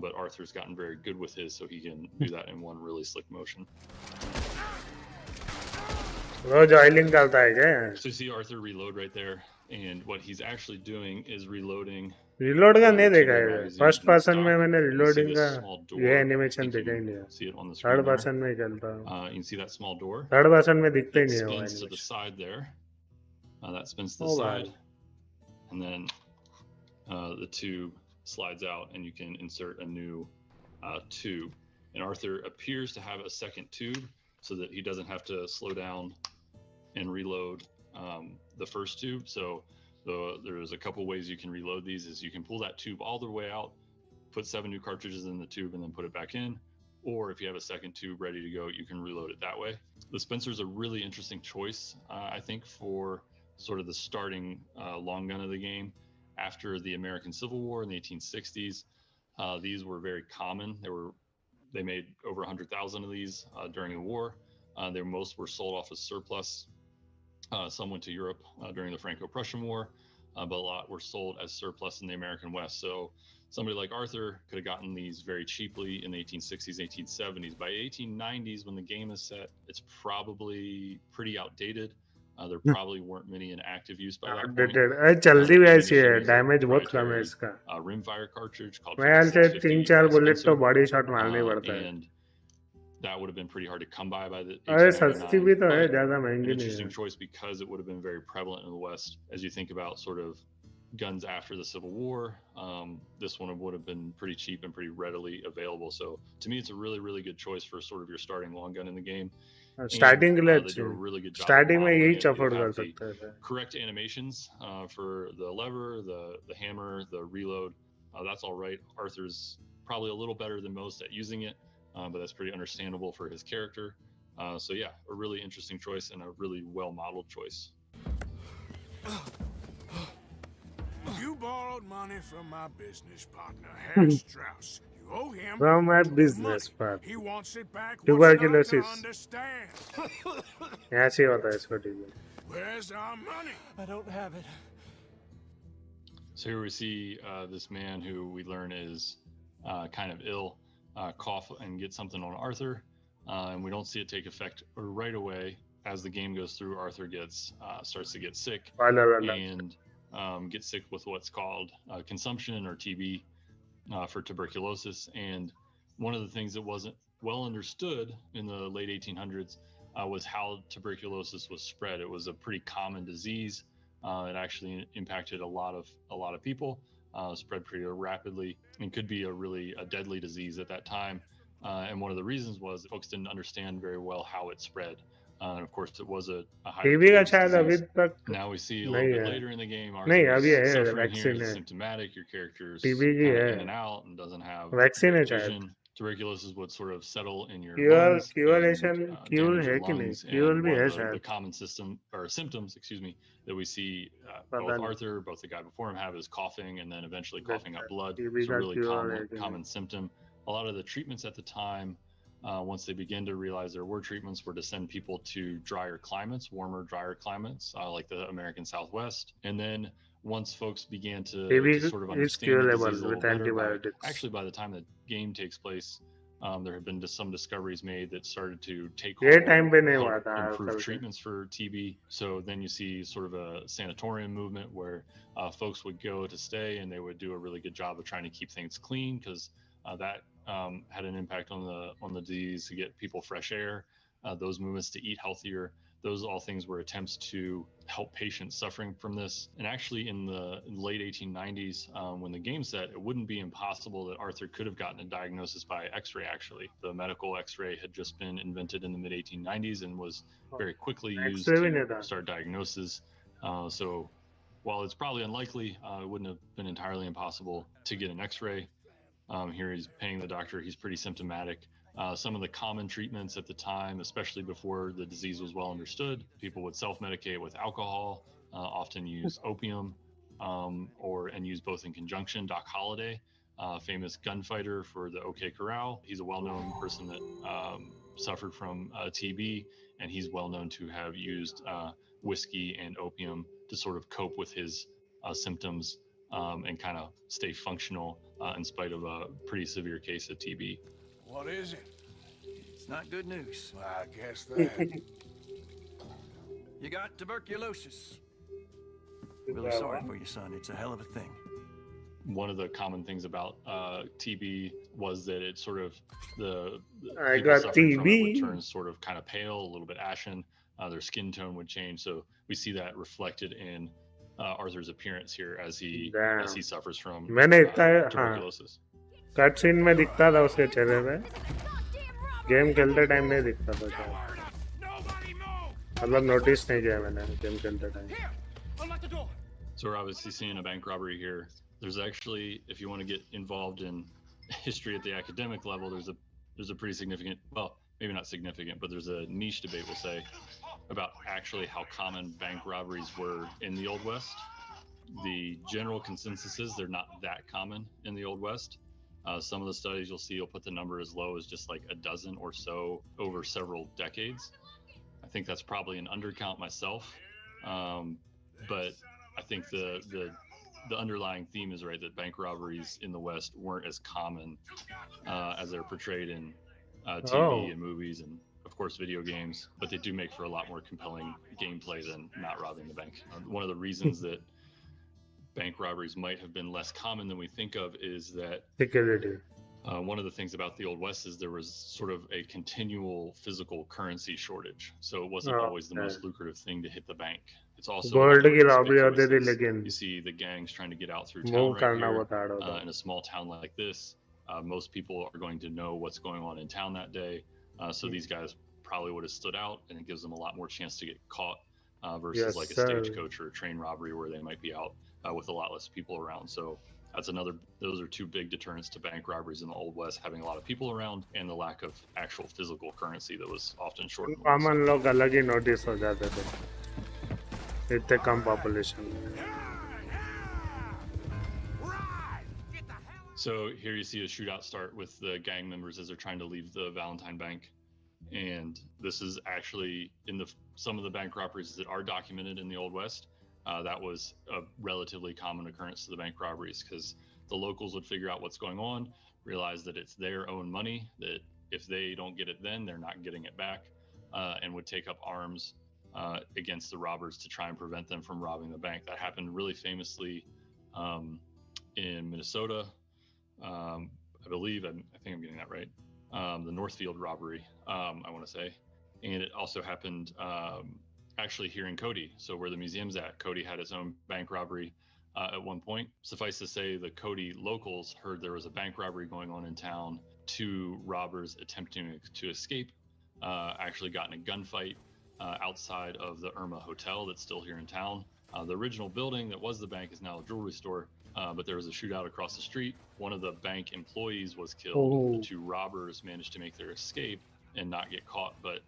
But Arthur's gotten very good with his, so he can do that in one really slick motion. Rose oiling करता है क्या? So you see Arthur reload right there, and what he's actually doing is reloading. Reload का नहीं the देखा two-way है, magazine first in person में stock. मैंने You see reloading this का small ये door. I animation think you देखा ही can नहीं है. see it on the third screen there. Person में चलता हूँ. You can see that small door. Third person में दिखते ही It नहीं है वो spins to the animation. side there. That spins to the Oh, side, wow. and then the tube slides out, and you can insert a new tube. And Arthur appears to have a second tube so that he doesn't have to slow down and reload the first tube. So there's a couple ways you can reload these. Is you can pull that tube all the way out, put 7 new cartridges in the tube, and then put it back in. Or if you have a second tube ready to go, you can reload it that way. The Spencer is a really interesting choice, I think, for sort of the starting long gun of the game. After the American Civil War in the 1860s, these were very common. They made over 100,000 of these during the war. Most were sold off as surplus. Some went to Europe during the Franco-Prussian War, but a lot were sold as surplus in the American West. So somebody like Arthur could have gotten these very cheaply in the 1860s, 1870s. By 1890s, when the game is set, it's probably pretty outdated. There probably weren't many in active use by that point. अरे चलती भी ऐसी है, damage बहुत कम है इसका. rimfire cartridge called मैं ख्याल से 5650 3-4 बुलेट तो Spencer, बॉडी शॉट मारना ही पड़ता है. and that would have been pretty hard to come by the अरे सस्ती भी 1899, तो है, but ज्यादा an महंगी नहीं interesting है. choice because it would have been very prevalent in the West as you think about sort of guns after the Civil War. This one would have been pretty cheap and pretty readily available. So to me, it's a really, really good choice for sort of your starting long gun in the game. Starting के लिए They अच्छी do a है. really good job of starting में modeling यही it. You afford कर have the सकते हैं. correct animations for the lever, the hammer, the reload. That's all right. Arthur's probably a little better than most at using it, but that's pretty understandable for his character. So yeah, a really interesting choice and a really well-modeled choice. You borrowed money from my business partner, Harry Strauss. You owe him. From my the business money. partner. He wants it back. What's not to Tuberculosis. understand? ऐसे ही होता है इसको TV. Where's our money? I don't have it. So here we see this man who we learn is kind of ill, cough and get something on Arthur, and we don't see it take effect right away. As the game goes through, Arthur starts to get sick and gets sick with what's called consumption or TB for tuberculosis. And one of the things that wasn't well understood in the late 1800s was how tuberculosis was spread. It was a pretty common disease. It actually impacted a lot of people, spread pretty rapidly, and could be a deadly disease at that time. And one of the reasons was that folks didn't understand very well how it spread. And of course, it was a highly TV का contagious शायद अभी disease. तक Now we see a नहीं little bit है. later in the game, नहीं Arthur's अभी है, suffering here, vaccine he's है. symptomatic. Your character's टीबी की kind of है. in and out and doesn't have vaccine है great शायद. vision. Tuberculosis would sort of settle in your cure lungs curation and cure damage है your कि नहीं? lungs. Cure And भी one है of the शायद. common symptoms, excuse me, that we see पता both नहीं. Arthur, both the guy before him have is coughing and then eventually coughing up blood. TB It's a का really cure है कि common symptom. A lot of the treatments at the time, once they began to realize there were treatments, were to send people to drier climates, warmer, drier climates, like the American Southwest. And then once folks began to TB sort of is understand the curable disease a little with better, antibiotics. actually by the time the game takes place, there have been some discoveries made that started to take ये hold time पे नहीं and हुआ help था improve आजकल के. treatments for TB. So then you see sort of a sanatorium movement where folks would go to stay and they would do a really good job of trying to keep things clean because that had an impact on the disease, to get people fresh air, those movements to eat healthier. Those all things were attempts to help patients suffering from this. And actually in the late 1890s, when the game set, it wouldn't be impossible that Arthur could have gotten a diagnosis by x-ray. Actually, the medical x-ray had just been invented in the mid 1890s and was very quickly used to start diagnosis. So while it's probably unlikely, it wouldn't have been entirely impossible to get an x-ray. Here he's paying the doctor. He's pretty symptomatic. Some of the common treatments at the time, especially before the disease was well understood, people would self-medicate with alcohol, often use opium, and use both in conjunction. Doc Holliday, famous gunfighter for the OK Corral, he's a well-known person that suffered from TB, and he's well known to have used whiskey and opium to sort of cope with his symptoms and kind of stay functional in spite of a pretty severe case of TB. What is it? It's not good news. I guess that. You got tuberculosis. Really sorry for you, son. It's a hell of a thing. One of the common things about TB was that it sort of the I people got suffering from it would TB. turn sort of kind of pale, a little bit ashen. Their skin tone would change. So we see that reflected in Arthur's appearance here as he Damn. suffers from मैंने इतना हाँ tuberculosis. Cut scene में दिखता था उसके चेहरे पे game खेलते टाइम नहीं दिखता था शायद मतलब नोटिस नहीं किया मैंने गेम खेलते time So we're obviously seeing a bank robbery here. There's actually, if you want to get involved in history at the academic level, there's a pretty significant, well, maybe not significant, but there's a niche debate, we'll say, about actually how common bank robberies were in the Old West. The general consensus is they're not that common in the Old West. Some of the studies you'll see will put the number as low as just like a dozen or so over several decades. I think that's probably an undercount myself, but I think the underlying theme is right, that bank robberies in the West weren't as common as they're portrayed in TV and movies and of course video games, but they do make for a lot more compelling gameplay than not robbing the bank. One of the reasons that bank robberies might have been less common than we think of is that security. One of the things about the Old West is there was sort of a continual physical currency shortage, so it wasn't always the most lucrative thing to hit the bank. It's also gold की conspicuous robbery होती थी as लेकिन you see the gangs trying to get out through move town right करना here. बहुत hard होता In a small town like this, most people are going to know what's going on in town that day, so these guys probably would have stood out, and it gives them a lot more chance to get caught versus Yes, like a sir. stagecoach or a train robbery where they might be out with a lot less people around. So that's those are two big deterrents to bank robberies in the Old West, having a lot of people around and the lack of actual physical currency that was often short. Common लोग अलग ही notice हो जाते थे इतने कम population So here you see a shootout start with the gang members as they're trying to leave the Valentine Bank. And this is actually in some of the bank robberies that are documented in the Old West. That was a relatively common occurrence to the bank robberies, because the locals would figure out what's going on, realize that it's their own money, that if they don't get it then, they're not getting it back, and would take up arms against the robbers to try and prevent them from robbing the bank. That happened really famously in Minnesota. I believe, I think I'm getting that right. The Northfield robbery, I want to say. And it also happened actually here in Cody, so where the museum's at. Cody had its own bank robbery at one point. Suffice to say, the Cody locals heard there was a bank robbery going on in town. Two robbers attempting to escape actually got in a gunfight outside of the Irma Hotel that's still here in town. The original building that was the bank is now a jewelry store, but there was a shootout across the street. One of the bank employees was killed. The two robbers managed to make their escape and not get caught, but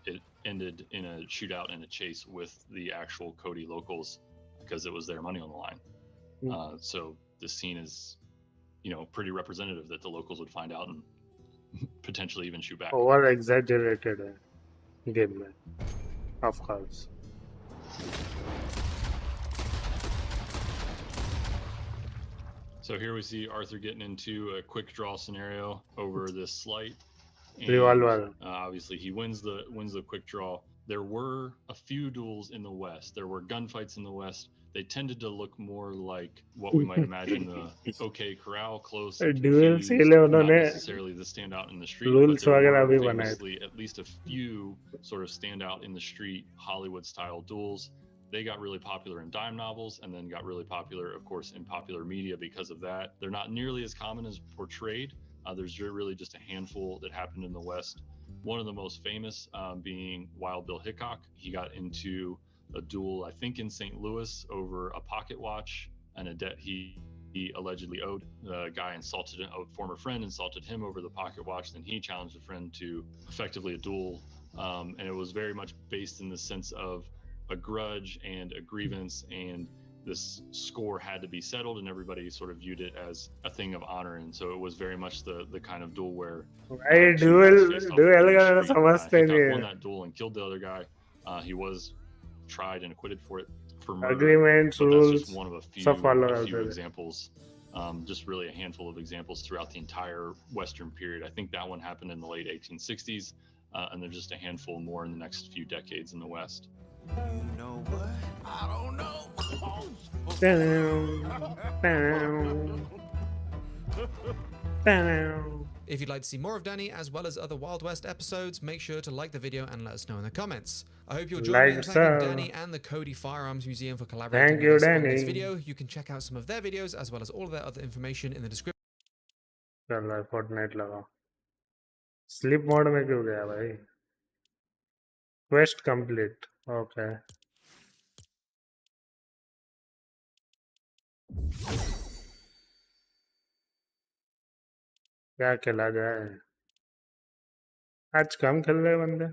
it ended in a shootout and a chase with the actual Cody locals because it was their money on the line. So this scene is, pretty representative that the locals would find out and potentially even shoot back. Over exaggerated है game में of course So here we see Arthur getting into a quick draw scenario over this slight. And, Revolver. obviously, he wins the quick draw. There were a few duels in the West. There were gunfights in the West. They tended to look more like what we might imagine the OK Corral, close, Duels confused, के लिए not उन्होंने necessarily the standout in the street. rules But there वगैरह were भी बनाए famously at least a few sort of standout in the street Hollywood-style duels. They got really popular in dime novels and then got really popular, of course, in popular media because of that. They're not nearly as common as portrayed. There's really just a handful that happened in the West. One of the most famous being Wild Bill Hickok. He got into a duel, I think, in St. Louis over a pocket watch and a debt he allegedly owed. The guy insulted a former friend, insulted him over the pocket watch. Then he challenged a friend to effectively a duel. And it was very much based in the sense of a grudge and a grievance, and this score had to be settled, and everybody sort of viewed it as a thing of honor. And so it was very much the kind of duel where भाई duel का समझते नहीं Hickok won है that duel and killed the other guy. He was tried and acquitted for murder. Agreements, But that's rules just one of a few, सब follow a होते few थे examples. Just really a handful of examples throughout the entire Western period. I think that one happened in the late 1860s, and there's just a handful more in the next few decades in the West. You know what? I don't know. If you'd like to see more of Danny as well as other Wild West episodes, make sure to like the video and let us know in the comments. I hope you'll join me in Like thanking so. Danny and the Cody Firearms Museum for collaborating Thank with you, us on this Danny. video. You can check out some of their videos as well as all of their other information in the description. चल रहा है Fortnite लगाओ. Sleep mode में क्यों गया भाई? Quest complete. Okay. क्या खेला जाए? आज कम खेल रहे बंदे.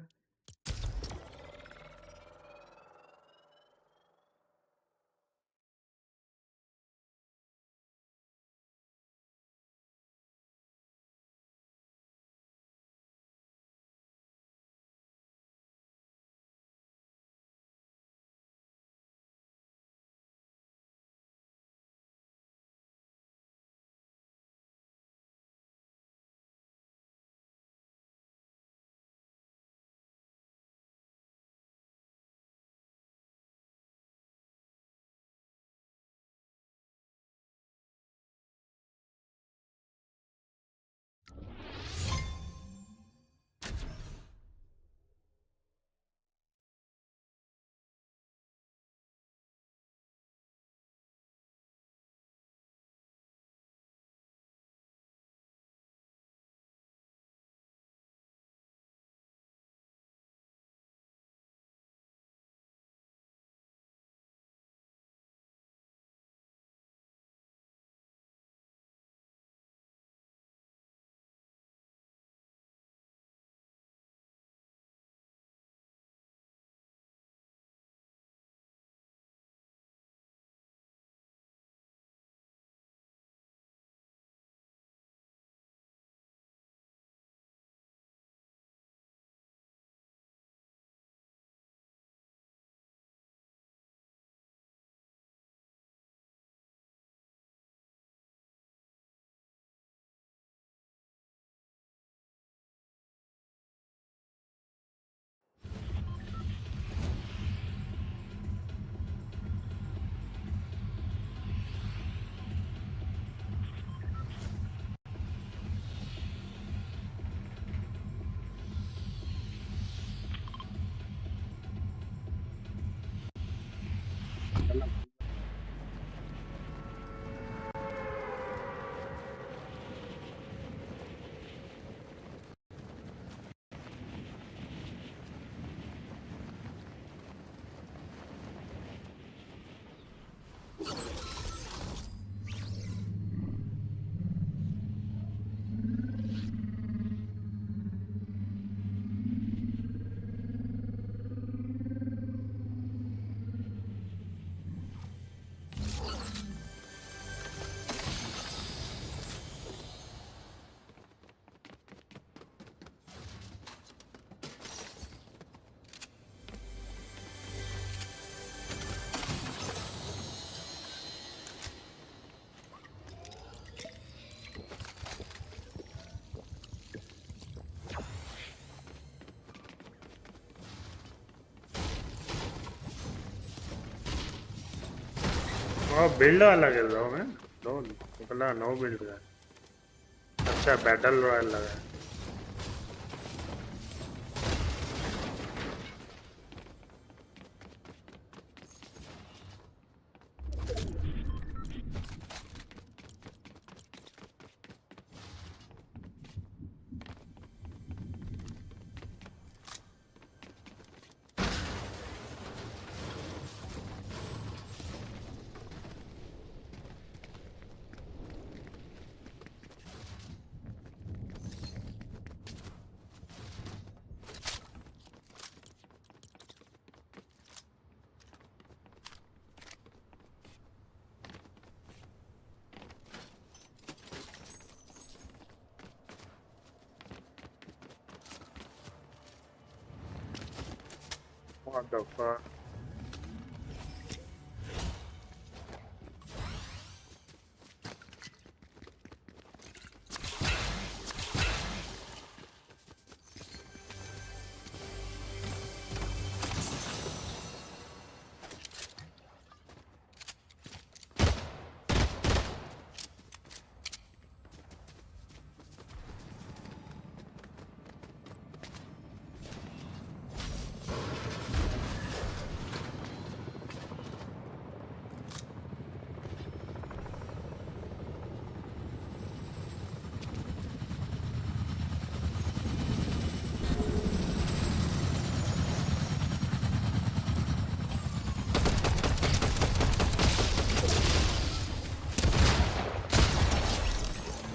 और बिल्ड वाला खेल रहा हूँ मैं. नो बिल्ड का. अच्छा बैटल रॉयल लगा है. What the fuck?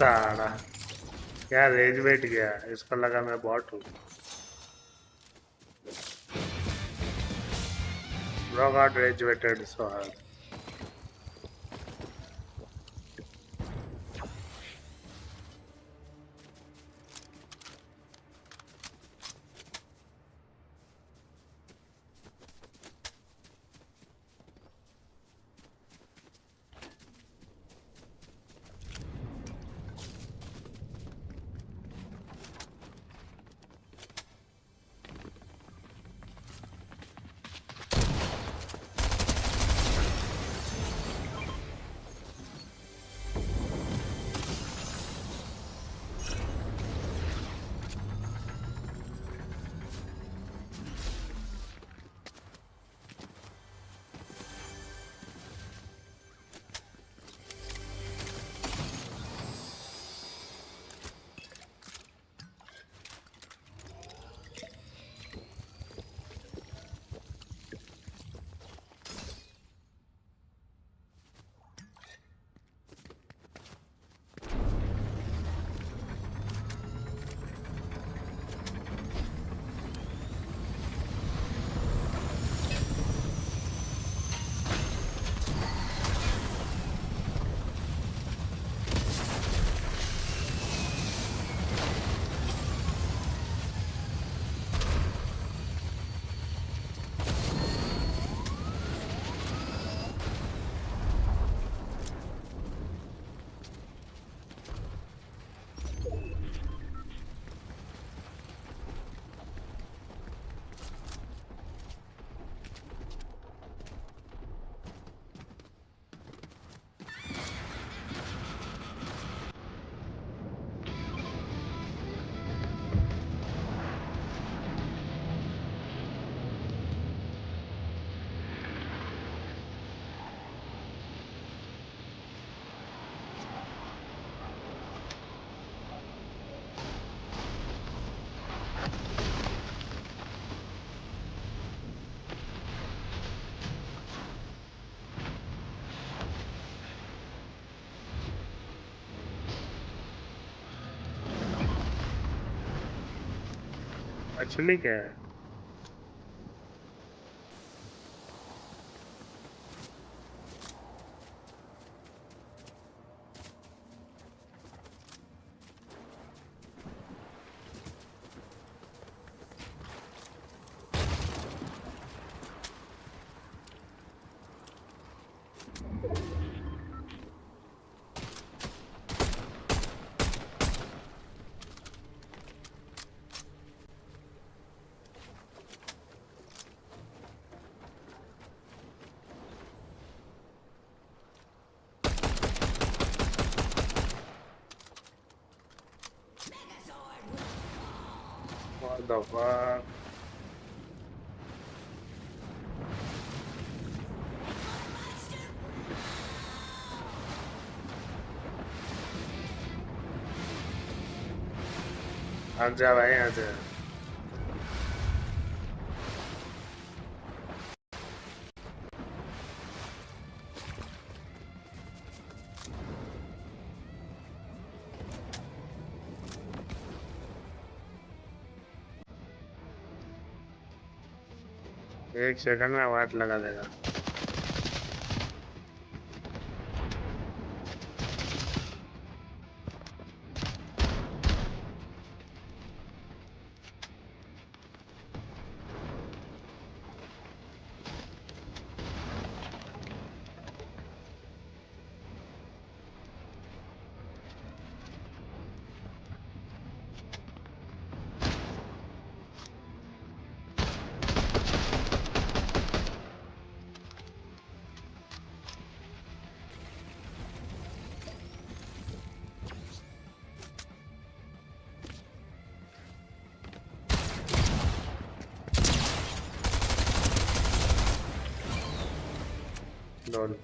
साड़ा क्या रेज बैठ गया, इसको लगा मैं बॉट हूँ। Bro got rage baited so hard. Actually क्या है? What the fuck? हट जा भाई यहाँ से। एक सेकंड में वाट लगा देगा। Lol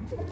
What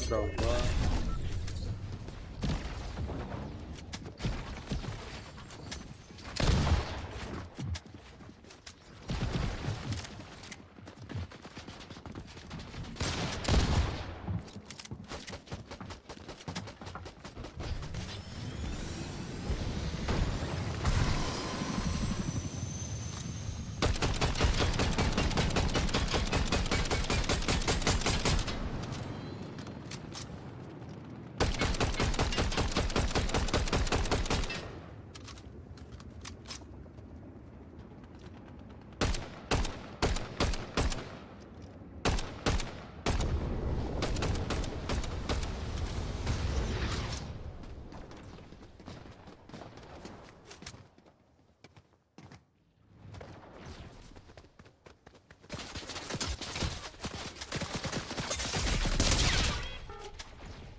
the fuck?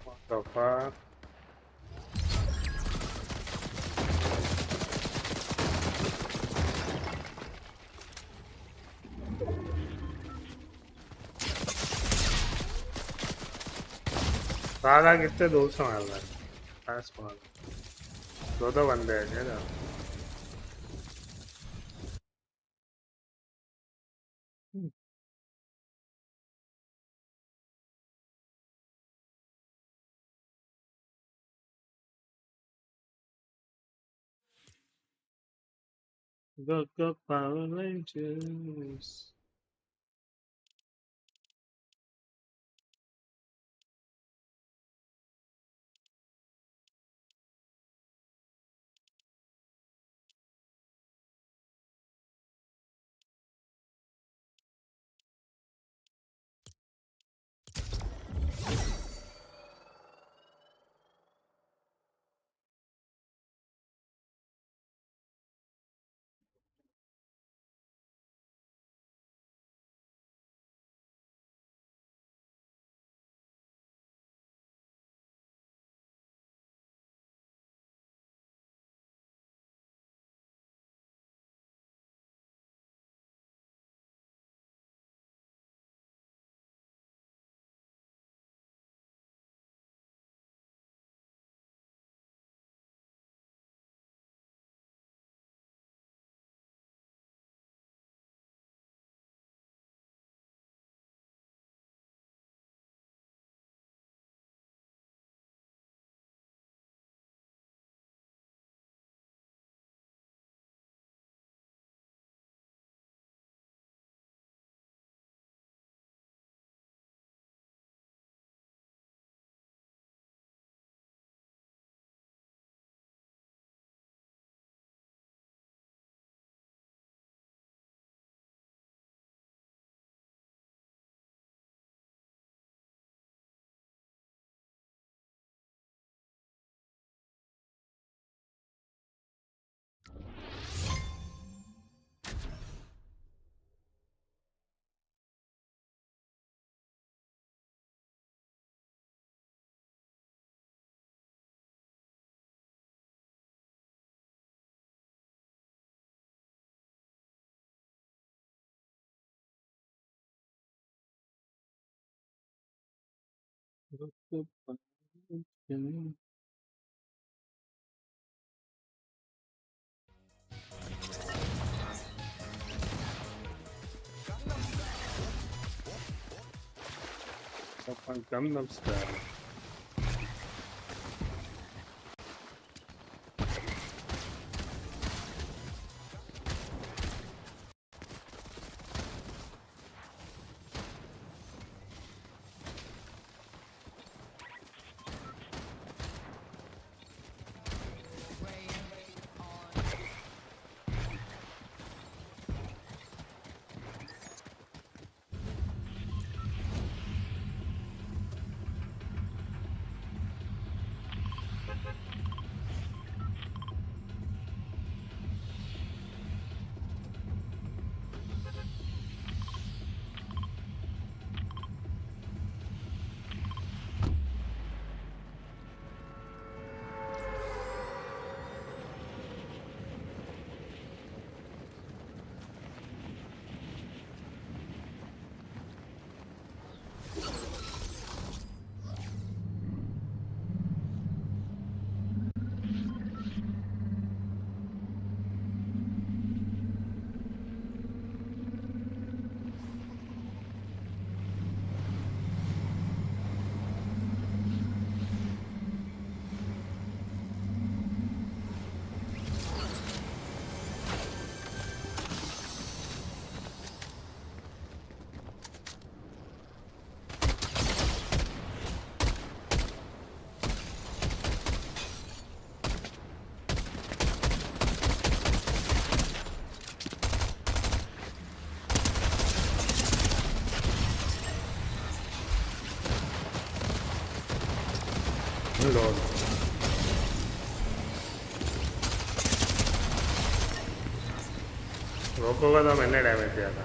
What the fuck? साला कितने दूर से मार रहा है पास मार दो बंदे हैं क्या Go Power Rangers. Gangnam Style. Lord. रोको का तो मैंने डैमेज दिया था,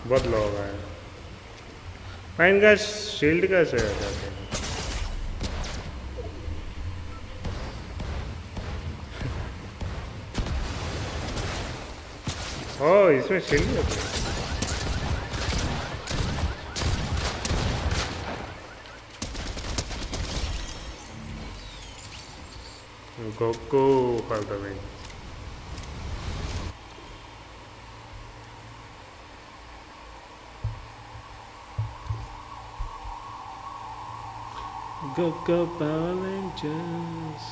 बहुत लो हो गया। मैं इनका शील्ड कैसे है? ओह इसमें शील्ड है। Goku for the win. Goku Power Rangers.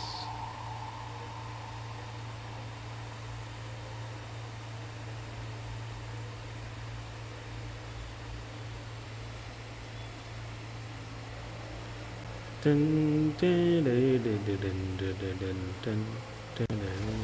Dun, dun, dun, dun, dun, dun, dun, dun, dun, dun.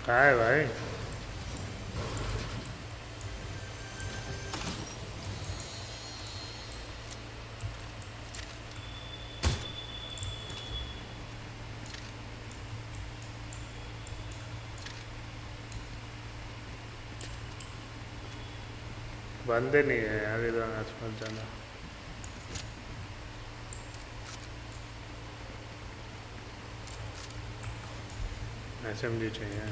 कहाँ है भाई? बंदे नहीं है यार इधर आसपास जाना। SMG चाहिए।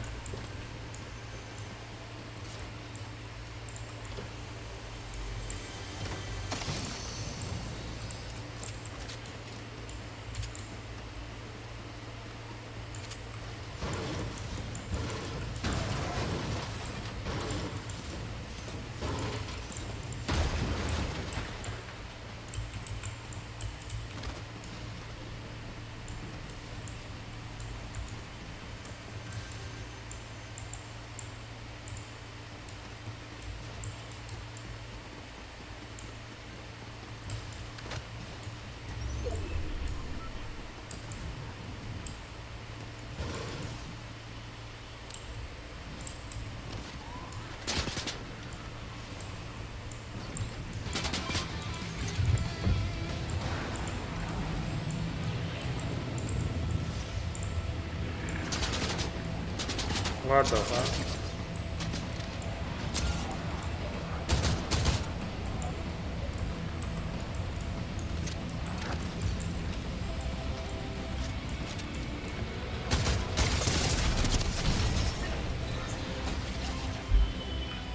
What the fuck?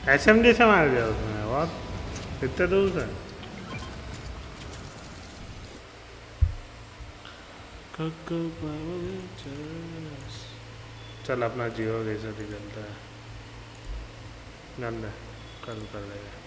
SMG से मार दिया उसने। what? इतने दूर से? चल अपना जियो कैसे निकलता है। नंद कल कर लेंगे।